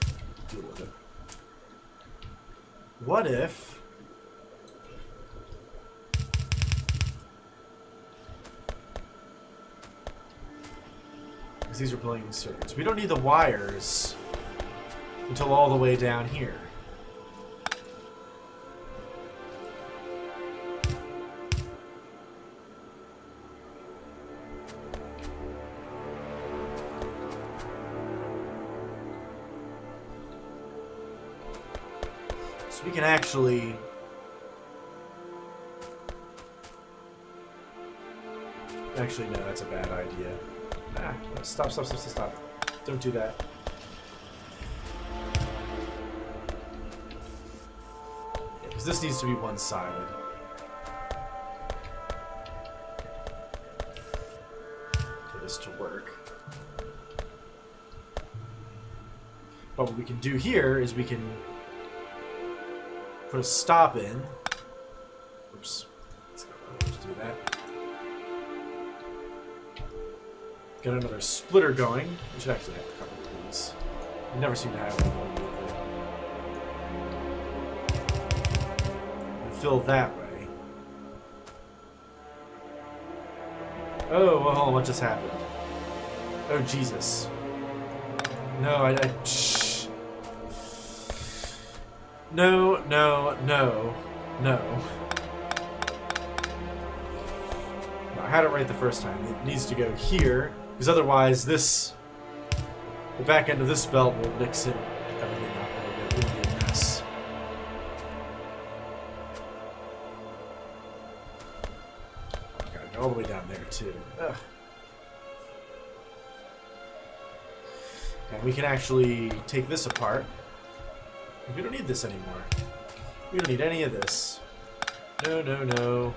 Deal with it. What if... Because these are pulling circuits. We don't need the wires until all the way down here. So we can actually... Actually, no, that's a bad idea. Ah, no, stop. Don't do that. Because this needs to be one-sided. For this to work. But what we can do here is we can put a stop in. Oops. Let's do that. Got another splitter going. We should actually have a couple of these. We never seem to have one. And fill that way. Oh, well, hold on. What just happened? Oh, Jesus. No, shh. No. I had it right the first time. It needs to go here. Because otherwise, the back end of this belt will mix in everything up a little bit. It will be a mess. Gotta go all the way down there, too. Ugh. And we can actually take this apart. We don't need this anymore. We don't need any of this. No. No.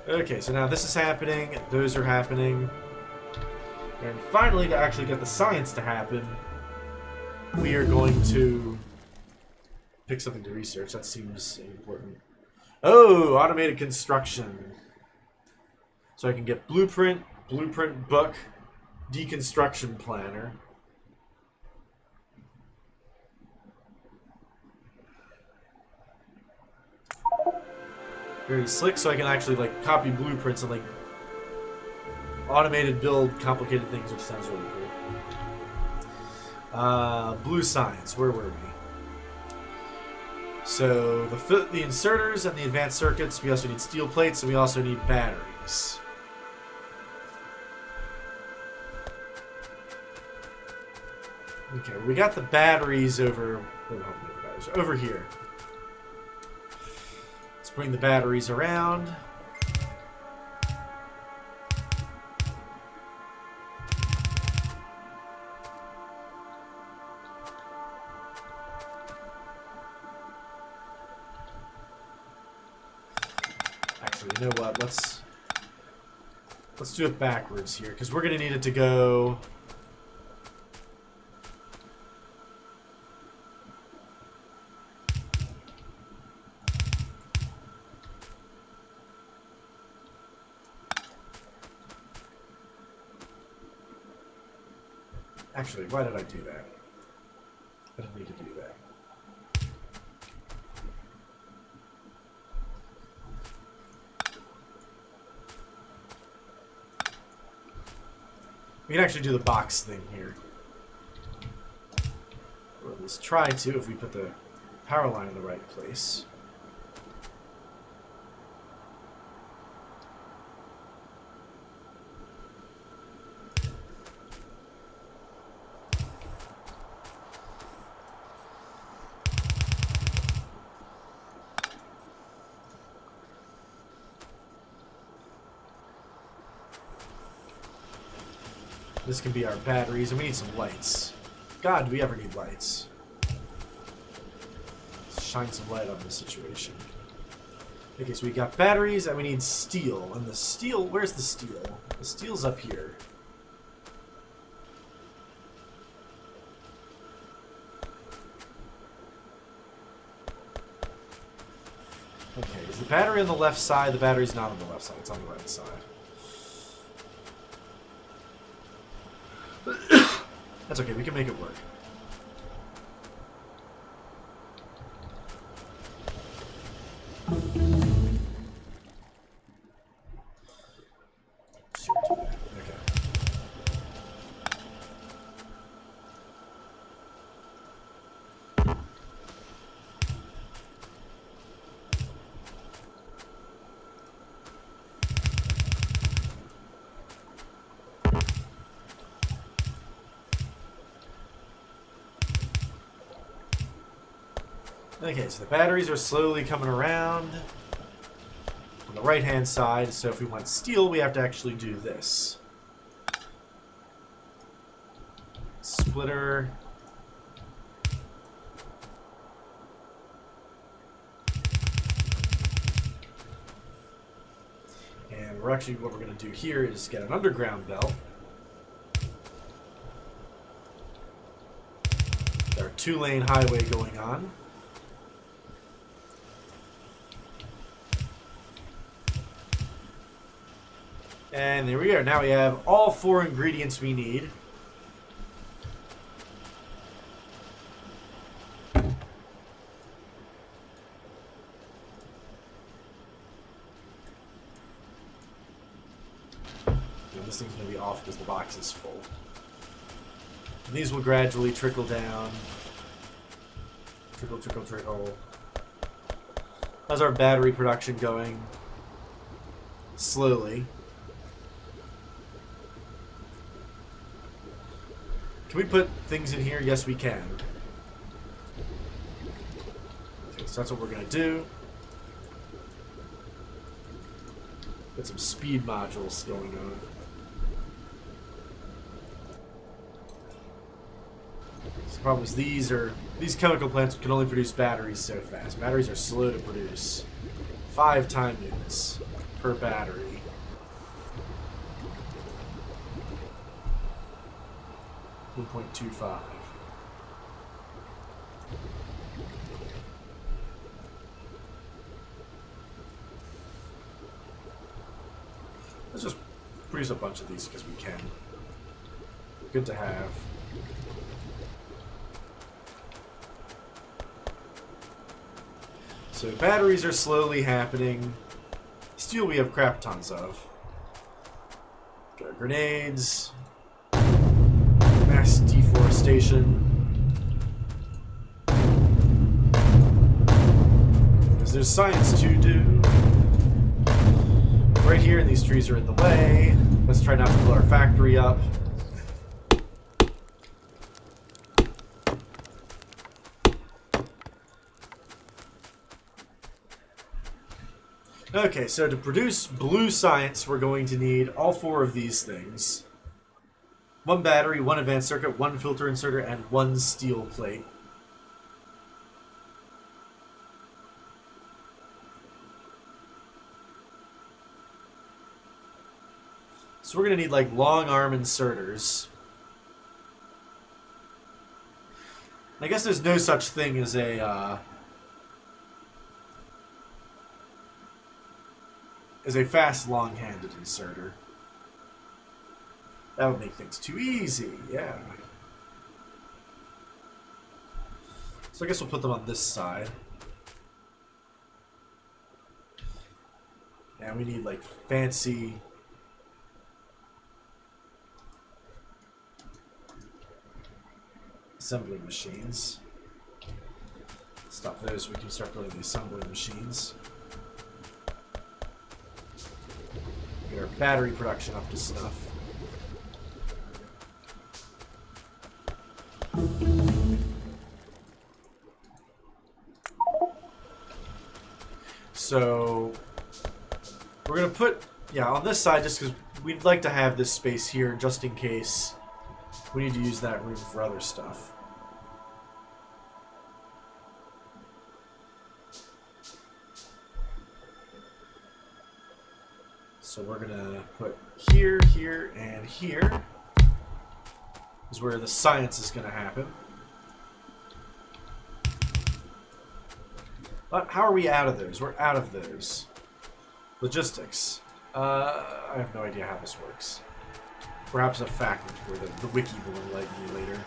Okay, so now this is happening, those are happening. And finally, to actually get the science to happen, we are going to pick something to research. That seems important. Oh, automated construction. So I can get blueprint book, deconstruction planner. Very slick, so I can actually like copy blueprints and like automated build complicated things, which sounds really cool. Blue science, where were we? So the inserters and the advanced circuits. We also need steel plates, and we also need batteries. Okay, we got the batteries over here. Let's bring the batteries around. Actually, you know what? Let's do it backwards here, because we're going to need it to go... Actually, why did I do that? I didn't need to do that. We can actually do the box thing here. Or at least try to if we put the power line in the right place. This can be our batteries, and we need some lights. God, do we ever need lights? Let's shine some light on this situation. Okay, so we got batteries, and we need steel. And the steel, where's the steel? The steel's up here. Okay, is the battery on the left side? The battery's not on the left side, it's on the right side. That's okay, we can make it work. Okay, so the batteries are slowly coming around on the right-hand side, so if we want steel, we have to actually do this. Splitter. And we're actually, what we're going to do here is get an underground belt. Got our 2-lane highway going on. And there we are. Now we have all 4 ingredients we need. This thing's going to be off because the box is full. And these will gradually trickle down. Trickle, trickle, trickle. How's our battery production going? Slowly. Can we put things in here? Yes, we can. Okay, so that's what we're going to do. Got some speed modules going on. The problem is these chemical plants can only produce batteries so fast. Batteries are slow to produce. 5 time units per battery. .25. Let's just produce a bunch of these because we can. Good to have. So batteries are slowly happening. Steel we have crap tons of. Got our grenades. Mass deforestation. Because there's science to do. Right here, these trees are in the way. Let's try not to blow our factory up. Okay, so to produce blue science, we're going to need all 4 of these things. 1 battery, 1 advanced circuit, 1 filter inserter, and 1 steel plate. So we're going to need like long arm inserters. I guess there's no such thing as a fast long-handed inserter. That would make things too easy, yeah. So I guess we'll put them on this side. And we need like fancy assembly machines. Stop those so we can start building the assembly machines. Get our battery production up to snuff. So we're going to put, on this side just because we'd like to have this space here just in case we need to use that room for other stuff. So we're going to put here, here, and here is where the science is going to happen. But how are we out of those? We're out of those. Logistics. I have no idea how this works. Perhaps a fact where the wiki will enlighten me later.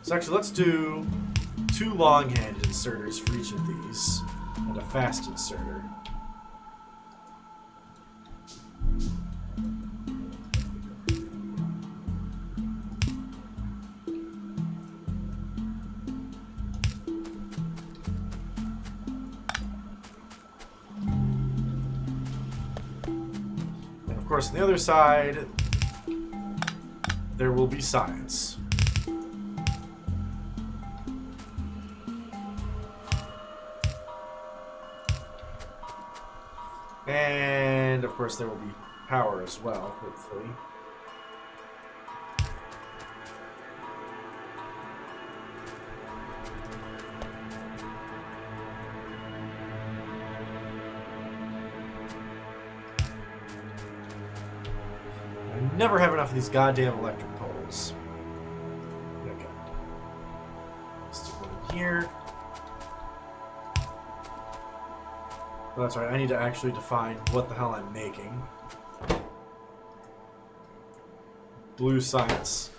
So actually, let's do 2 long-handed inserters for each of these, and a fast inserter. course, on the other side, there will be science. And, of course, there will be power as well, hopefully. I never have enough of these goddamn electric poles. Okay. Let's do one here. Oh, that's right, I need to actually define what the hell I'm making. Blue science.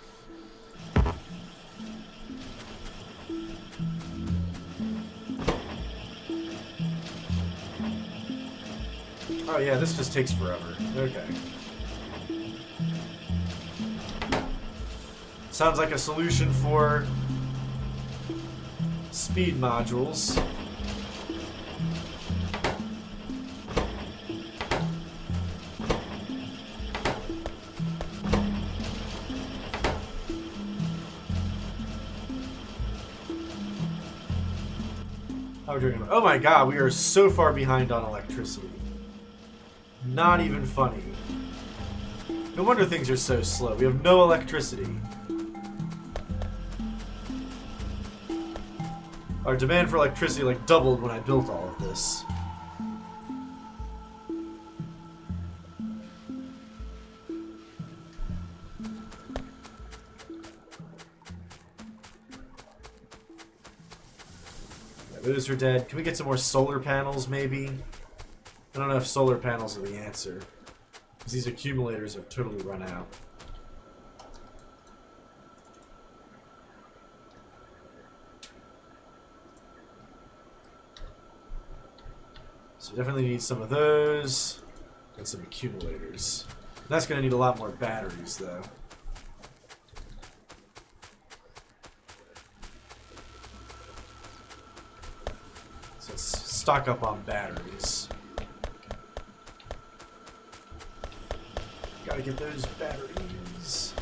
Oh yeah, this just takes forever. Okay. Sounds like a solution for speed modules. Oh my god, we are so far behind on electricity. Not even funny. No wonder things are so slow. We have no electricity. Our demand for electricity like doubled when I built all of this. Those are dead. Can we get some more solar panels, maybe? I don't know if solar panels are the answer, because these accumulators have totally run out. So we definitely need some of those, and some accumulators. That's going to need a lot more batteries, though. Stock up on batteries. Gotta get those batteries.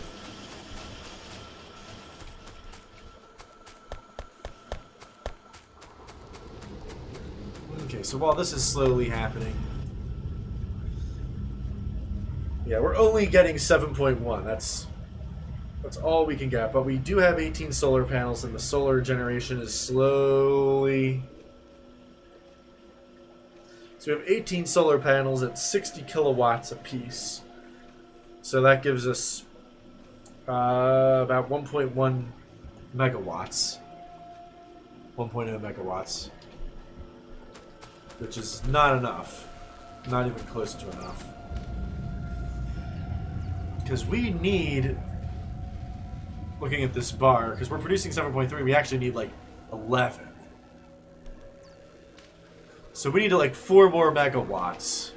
Okay, so while this is slowly happening, yeah, we're only getting 7.1. That's all we can get, but we do have 18 solar panels, and the solar generation is slowly. So we have 18 solar panels at 60 kilowatts apiece. So that gives us about 1.1 megawatts. 1.0 megawatts. Which is not enough. Not even close to enough. Because we need, looking at this bar, because we're producing 7.3, we actually need like 11. So we need like 4 more megawatts.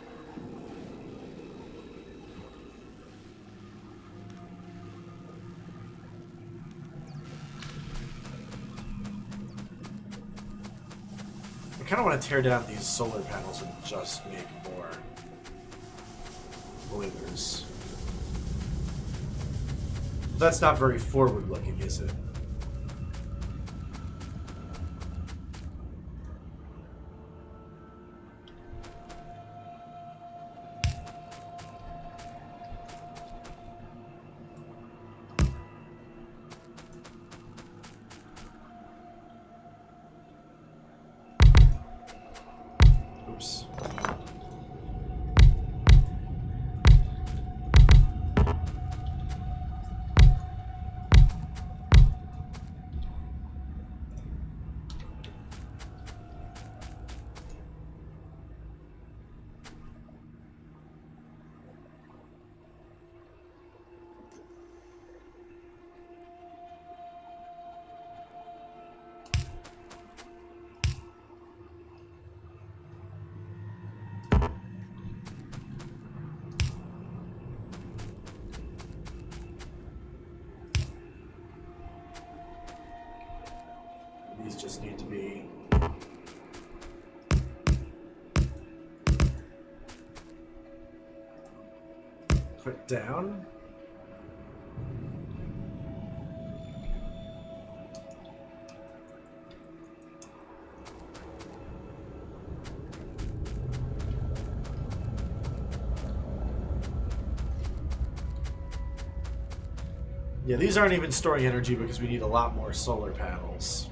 I kind of want to tear down these solar panels and just make more boilers. That's not very forward-looking, is it? Oops. These just need to be... output down. Yeah, these aren't even storing energy because we need a lot more solar panels.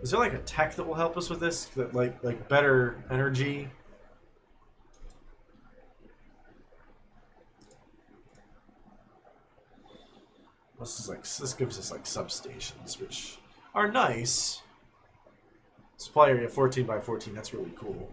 Is there like a tech that will help us with this? That like better energy? This gives us like substations, which are nice. Supply area 14 by 14, that's really cool.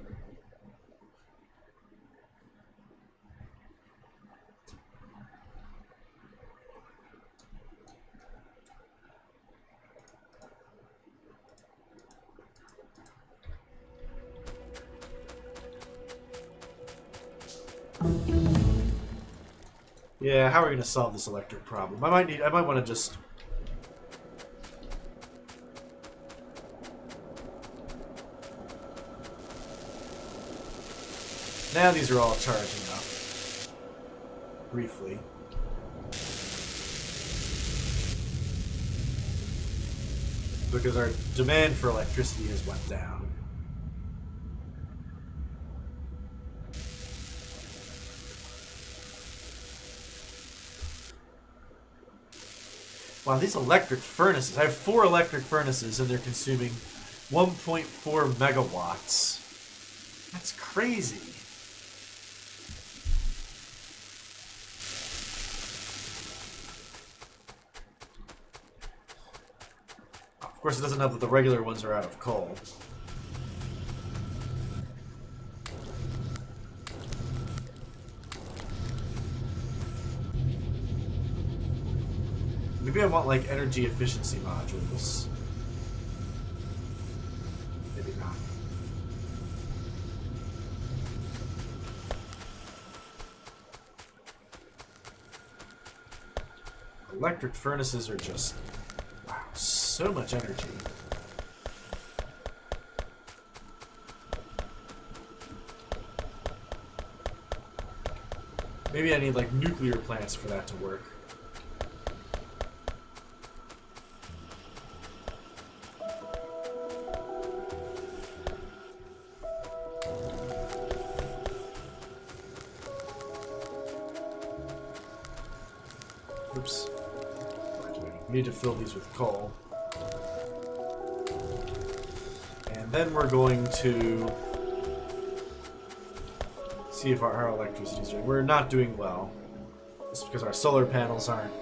Yeah, how are we going to solve this electric problem? I might want to just... Now these are all charging up. Briefly. Because our demand for electricity has went down. Wow, these electric furnaces. I have 4 electric furnaces and they're consuming 1.4 megawatts. That's crazy. Of course, it doesn't help that the regular ones are out of coal. Maybe I want, like, energy efficiency modules. Maybe not. Electric furnaces are just... wow, so much energy. Maybe I need, like, nuclear plants for that to work. Oops. We need to fill these with coal. And then we're going to see if our electricity is doing. We're not doing well. It's because our solar panels aren't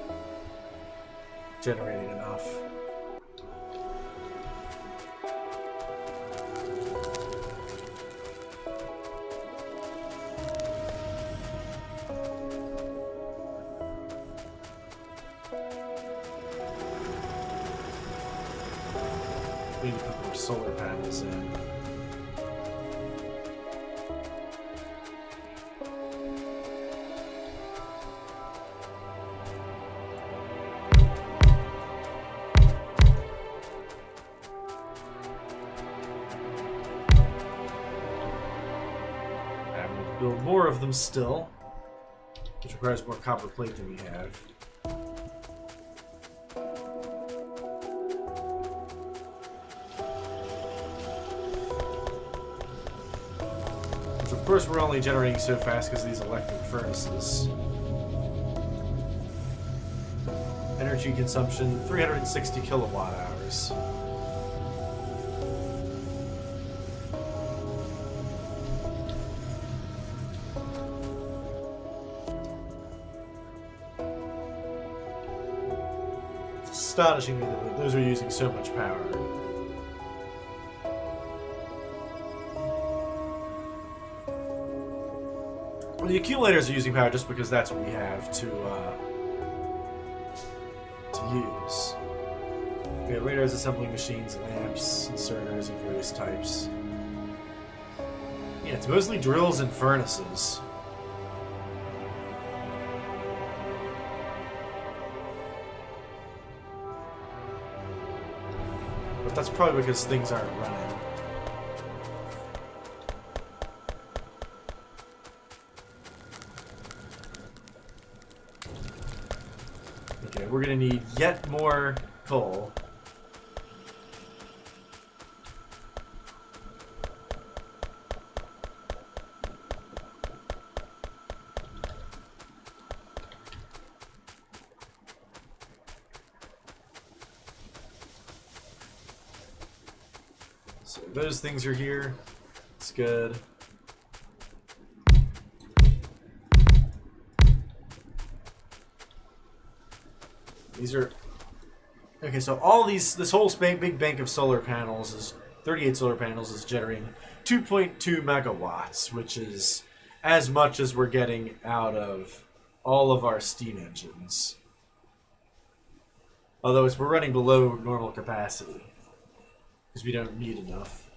generating enough. We need to put more solar panels in. And we'll build more of them still, which requires more copper plate than we have. Of course, we're only generating so fast because of these electric furnaces. Energy consumption, 360 kilowatt hours. It's astonishing me that those are using so much power. Well, the accumulators are using power just because that's what we have to use. We have radars, assembling machines, lamps, inserters of various types. Yeah, it's mostly drills and furnaces. But that's probably because things aren't running. we're going to need yet more coal. So those things are here. It's good. These are okay. So all this whole big bank of solar panels is 38 solar panels is generating 2.2 megawatts, which is as much as we're getting out of all of our steam engines. Although we're running below normal capacity because we don't need enough.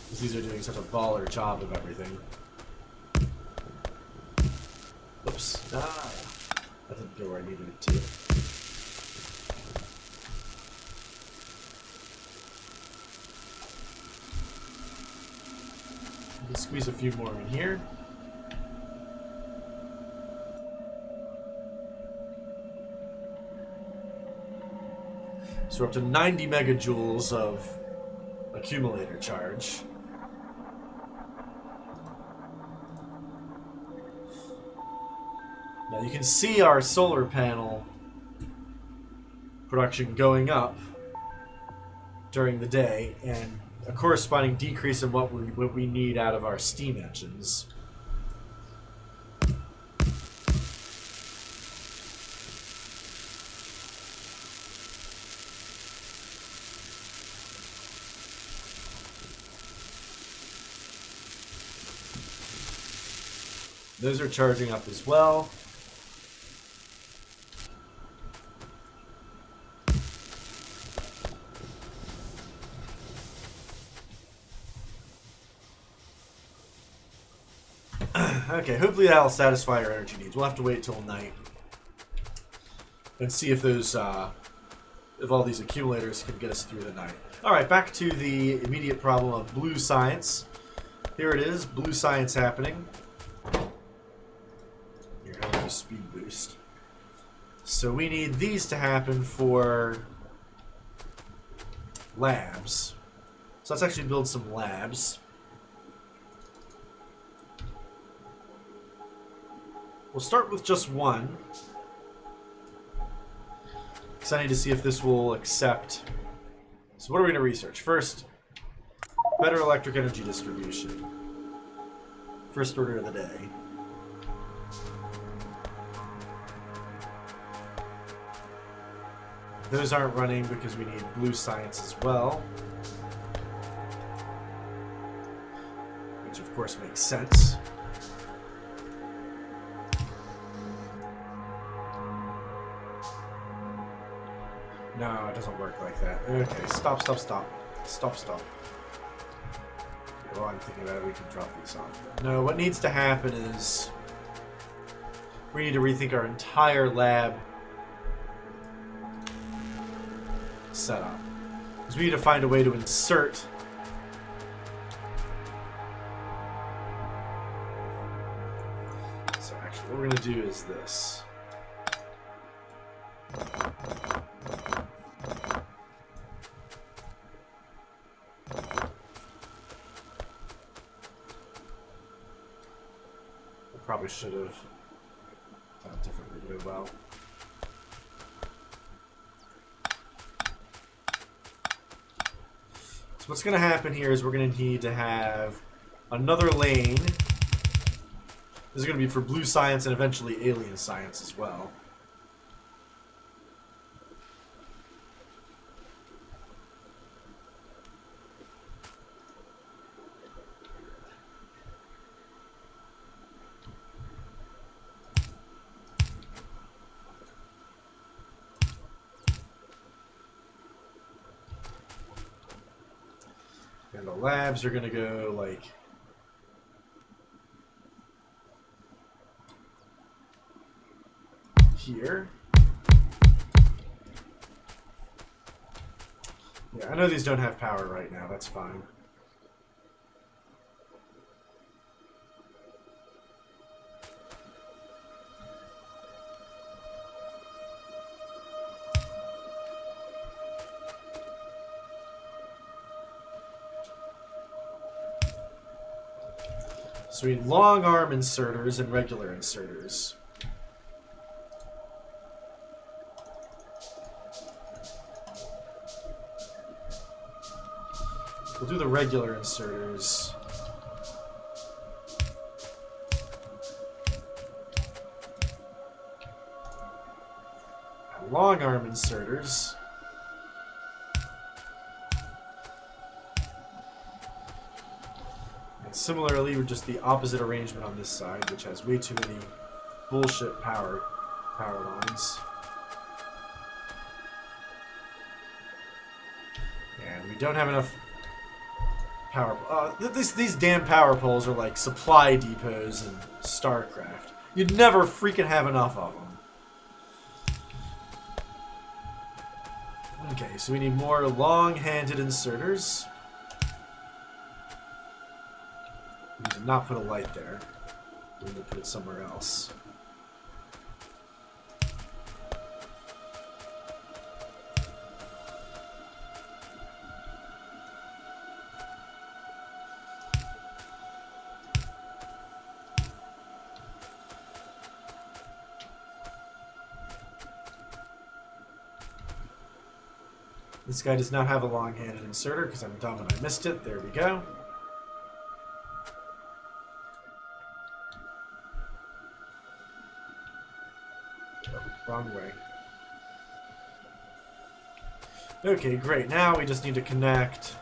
Because these are doing such a baller job of everything. Oops. Ah. That didn't go where I needed it to. You can squeeze a few more in here. So we're up to 90 megajoules of accumulator charge. Now you can see our solar panel production going up during the day, and a corresponding decrease in what we need out of our steam engines. Those are charging up as well. Okay, hopefully that'll satisfy our energy needs. We'll have to wait till night and see if those, if all these accumulators can get us through the night. All right, back to the immediate problem of blue science. Here it is, blue science happening. Here, I'll do a speed boost. So we need these to happen for labs. So let's actually build some labs. We'll start with just one, because I need to see if this will accept. So what are we going to research? First, better electric energy distribution. First order of the day. Those aren't running because we need blue science as well, which of course makes sense. No, it doesn't work like that. Okay, stop. While I'm thinking about it, we can drop these off. No, what needs to happen is we need to rethink our entire lab setup. Because we need to find a way to insert so actually what we're going to do is this. Probably should have done it differently, but well. So what's going to happen here is we're going to need to have another lane. This is going to be for blue science and eventually alien science as well. And the labs are going to go like here. Yeah, I know these don't have power right now. That's fine. So we need long arm inserters and regular inserters. We'll do the regular inserters. Long arm inserters. And similarly, we're just the opposite arrangement on this side, which has way too many bullshit power lines. And we don't have enough power. These damn power poles are like supply depots in StarCraft. You'd never freaking have enough of them. Okay, so we need more long-handed inserters. We did not put a light there. We need to put it somewhere else. This guy does not have a long-handed inserter because I'm dumb and I missed it. There we go. Oh, wrong way. Okay, great. Now we just need to connect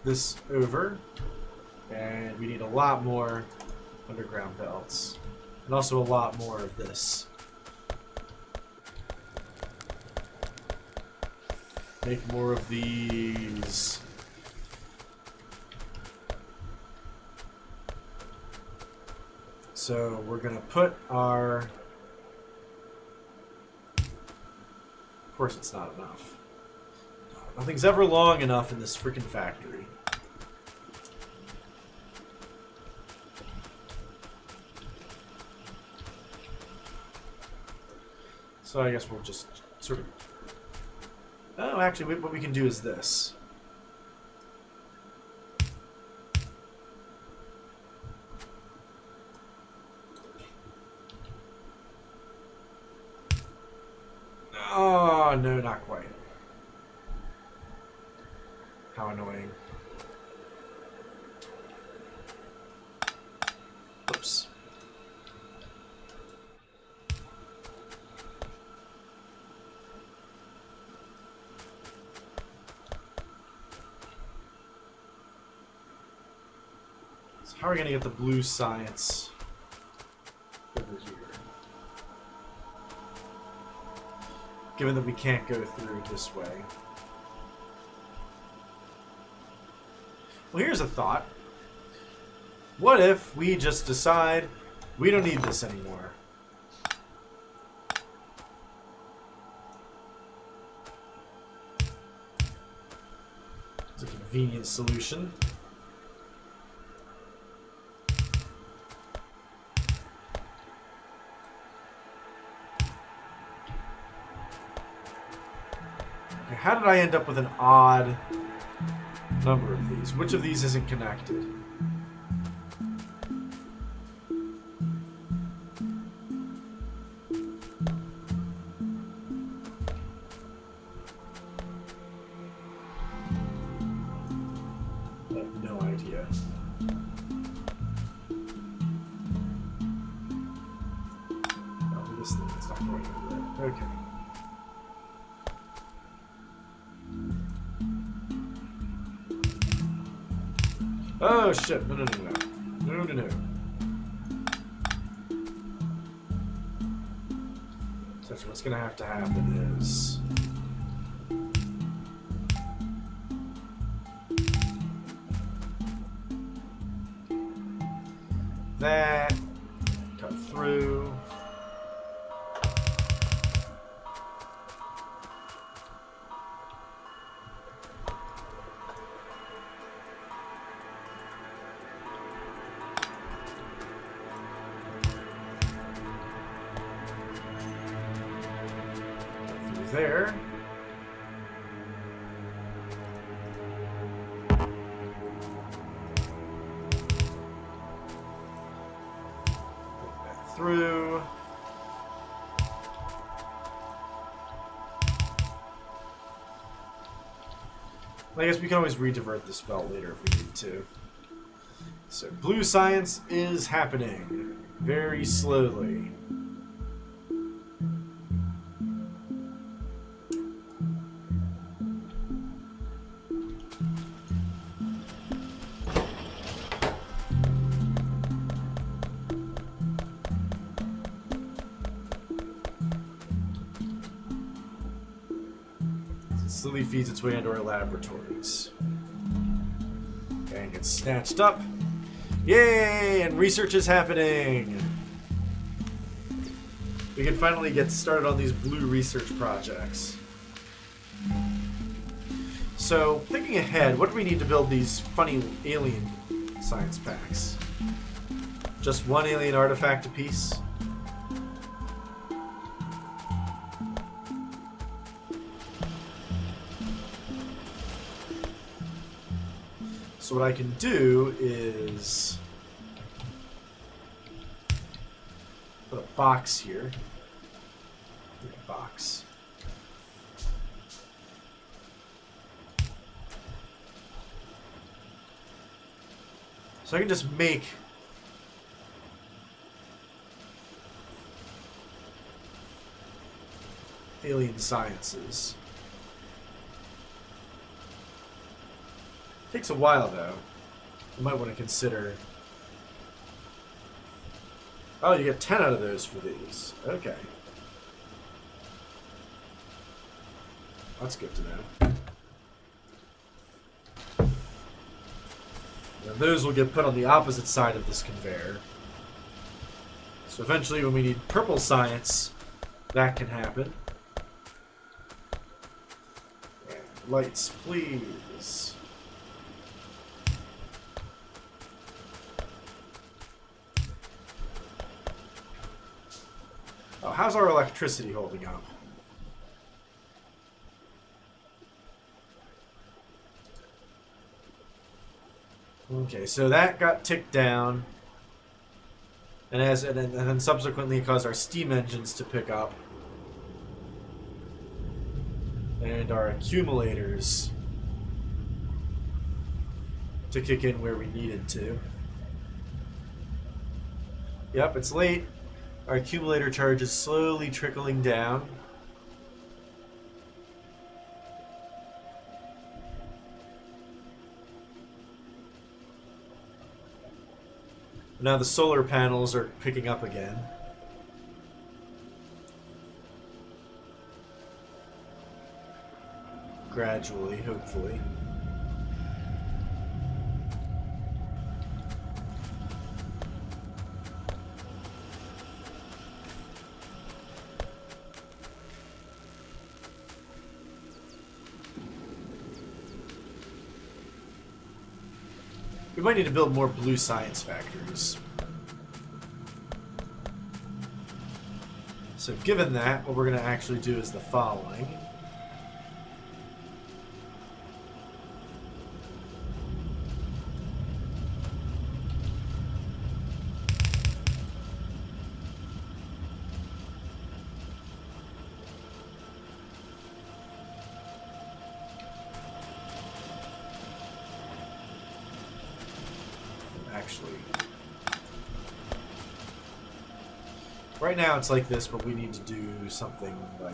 this over, and we need a lot more underground belts. And also a lot more of this. Make more of these. So we're going to put our... Of course it's not enough. Nothing's ever long enough in this freaking factory. So I guess we'll just sort of... Oh, actually, what we can do is this. Oh, no, not quite. How annoying. Oops. How are we going to get the blue science over here? Given that we can't go through this way. Well, here's a thought. What if we just decide we don't need this anymore? It's a convenient solution. How did I end up with an odd number of these? Which of these isn't connected? I have no idea. Oh, this thing is not going over there. Okay. Oh shit, no. So what's gonna have to happen is... that, cut through. There. through. I guess we can always redivert this belt later if we need to. So blue science is happening very slowly. Slowly feeds its way into our laboratories. And gets snatched up. Yay! And research is happening! We can finally get started on these blue research projects. So, thinking ahead, what do we need to build these funny alien science packs? Just one alien artifact apiece? So what I can do is put a box here. Box. So I can just make alien sciences. Takes a while though. You might want to consider. Oh, you get 10 out of those for these. Okay. That's good to know. And those will get put on the opposite side of this conveyor. So eventually when we need purple science, that can happen. And lights, please. Oh, how's our electricity holding up? Okay, so that got ticked down, and then subsequently caused our steam engines to pick up, and our accumulators to kick in where we needed to. Yep, it's late. Our accumulator charge is slowly trickling down. Now the solar panels are picking up again. Gradually, hopefully. We might need to build more blue science factories. So given that, what we're going to actually do is the following. Actually, right now it's like this, but we need to do something like,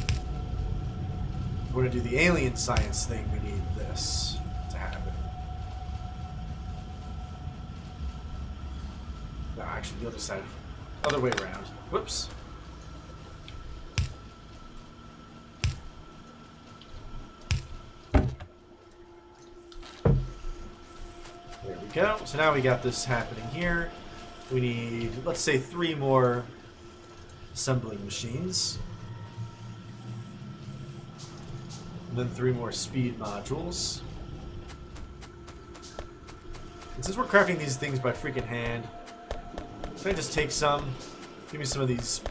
if we're going to do the alien science thing, we need this to happen. No, actually the other side, other way around. Whoops. There we go. So now we got this happening here. We need, let's say, 3 more assembling machines. And then 3 more speed modules. And since we're crafting these things by freaking hand, can I just take some? Give me some of these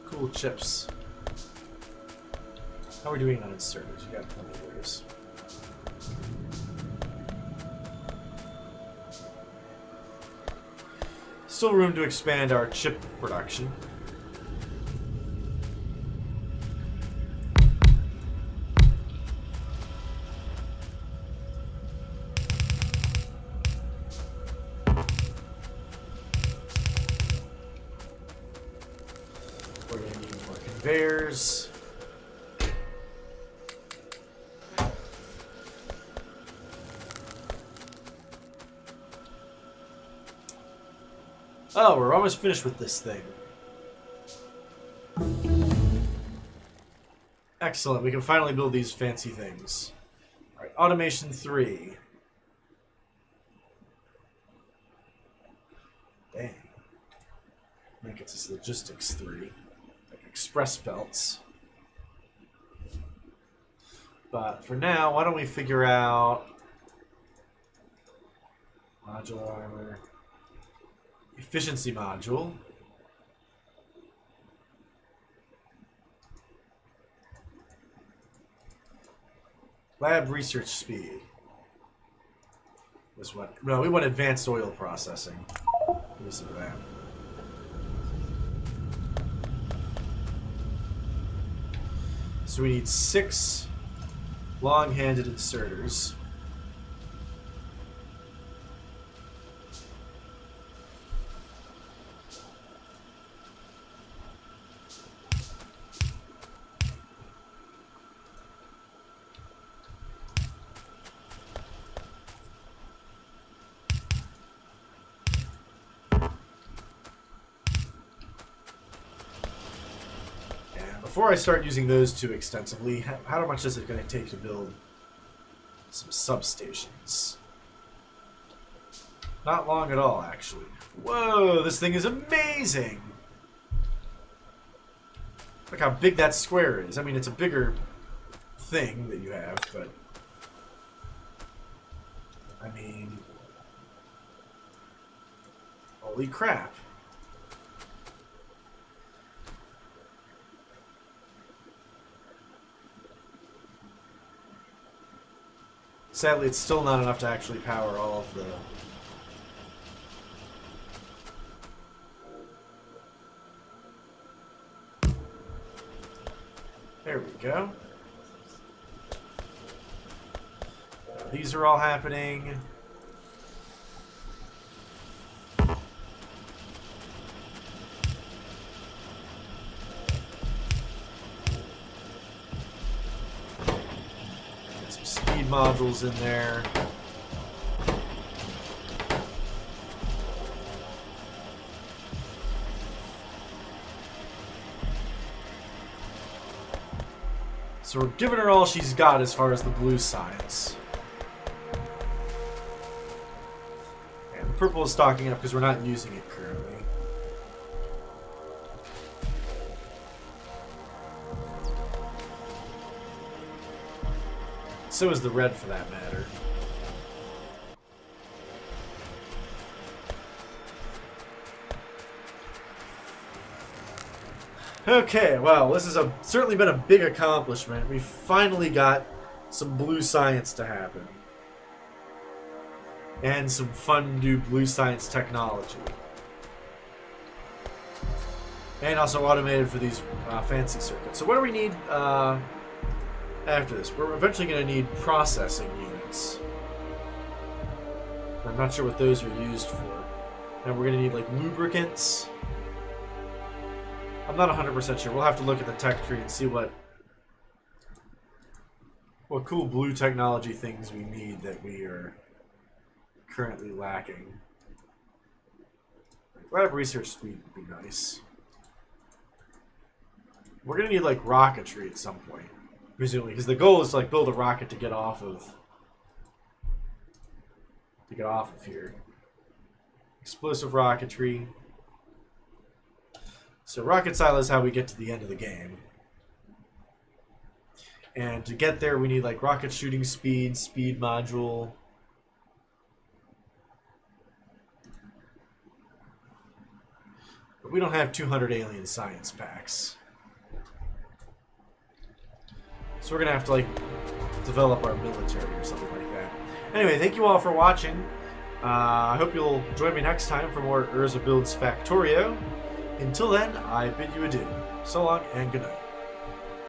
cool chips. How are we doing on inserters? We got plenty of those. still room to expand our chip production. We're going to need more conveyors. Oh, we're almost finished with this thing. Excellent. We can finally build these fancy things. Alright, Automation 3. Dang. That gets us Logistics 3. Like express belts. But for now, why don't we figure out modular armor. Efficiency module. Lab research speed. This one. No, we want advanced oil processing. Listen to that. So we need 6 long-handed inserters. Before I start using those too extensively, how much is it going to take to build some substations? Not long at all, actually. Whoa, this thing is amazing! Look how big that square is. I mean, it's a bigger thing that you have, but... I mean... Holy crap. Sadly, it's still not enough to actually power all of the... There we go. These are all happening. Modules in there. So we're giving her all she's got as far as the blue science. And the purple is stocking up because we're not using it currently. So is the red, for that matter. Okay, well, this has certainly been a big accomplishment. We finally got some blue science to happen. And some fun new blue science technology. And also automated for these fancy circuits. So what do we need... after this, we're eventually going to need processing units. I'm not sure what those are used for. And we're going to need like lubricants. I'm not 100% sure. We'll have to look at the tech tree and see what cool blue technology things we need that we are currently lacking. Lab research speed would be nice. We're going to need like rocketry at some point. Presumably, because the goal is to like build a rocket to get off of here. Explosive rocketry. So rocket silo is how we get to the end of the game. And to get there, we need like rocket shooting speed, speed module. But we don't have 200 alien science packs. So we're going to have to, like, develop our military or something like that. Anyway, thank you all for watching. I hope you'll join me next time for more Urza Builds Factorio. Until then, I bid you adieu. So long and good night.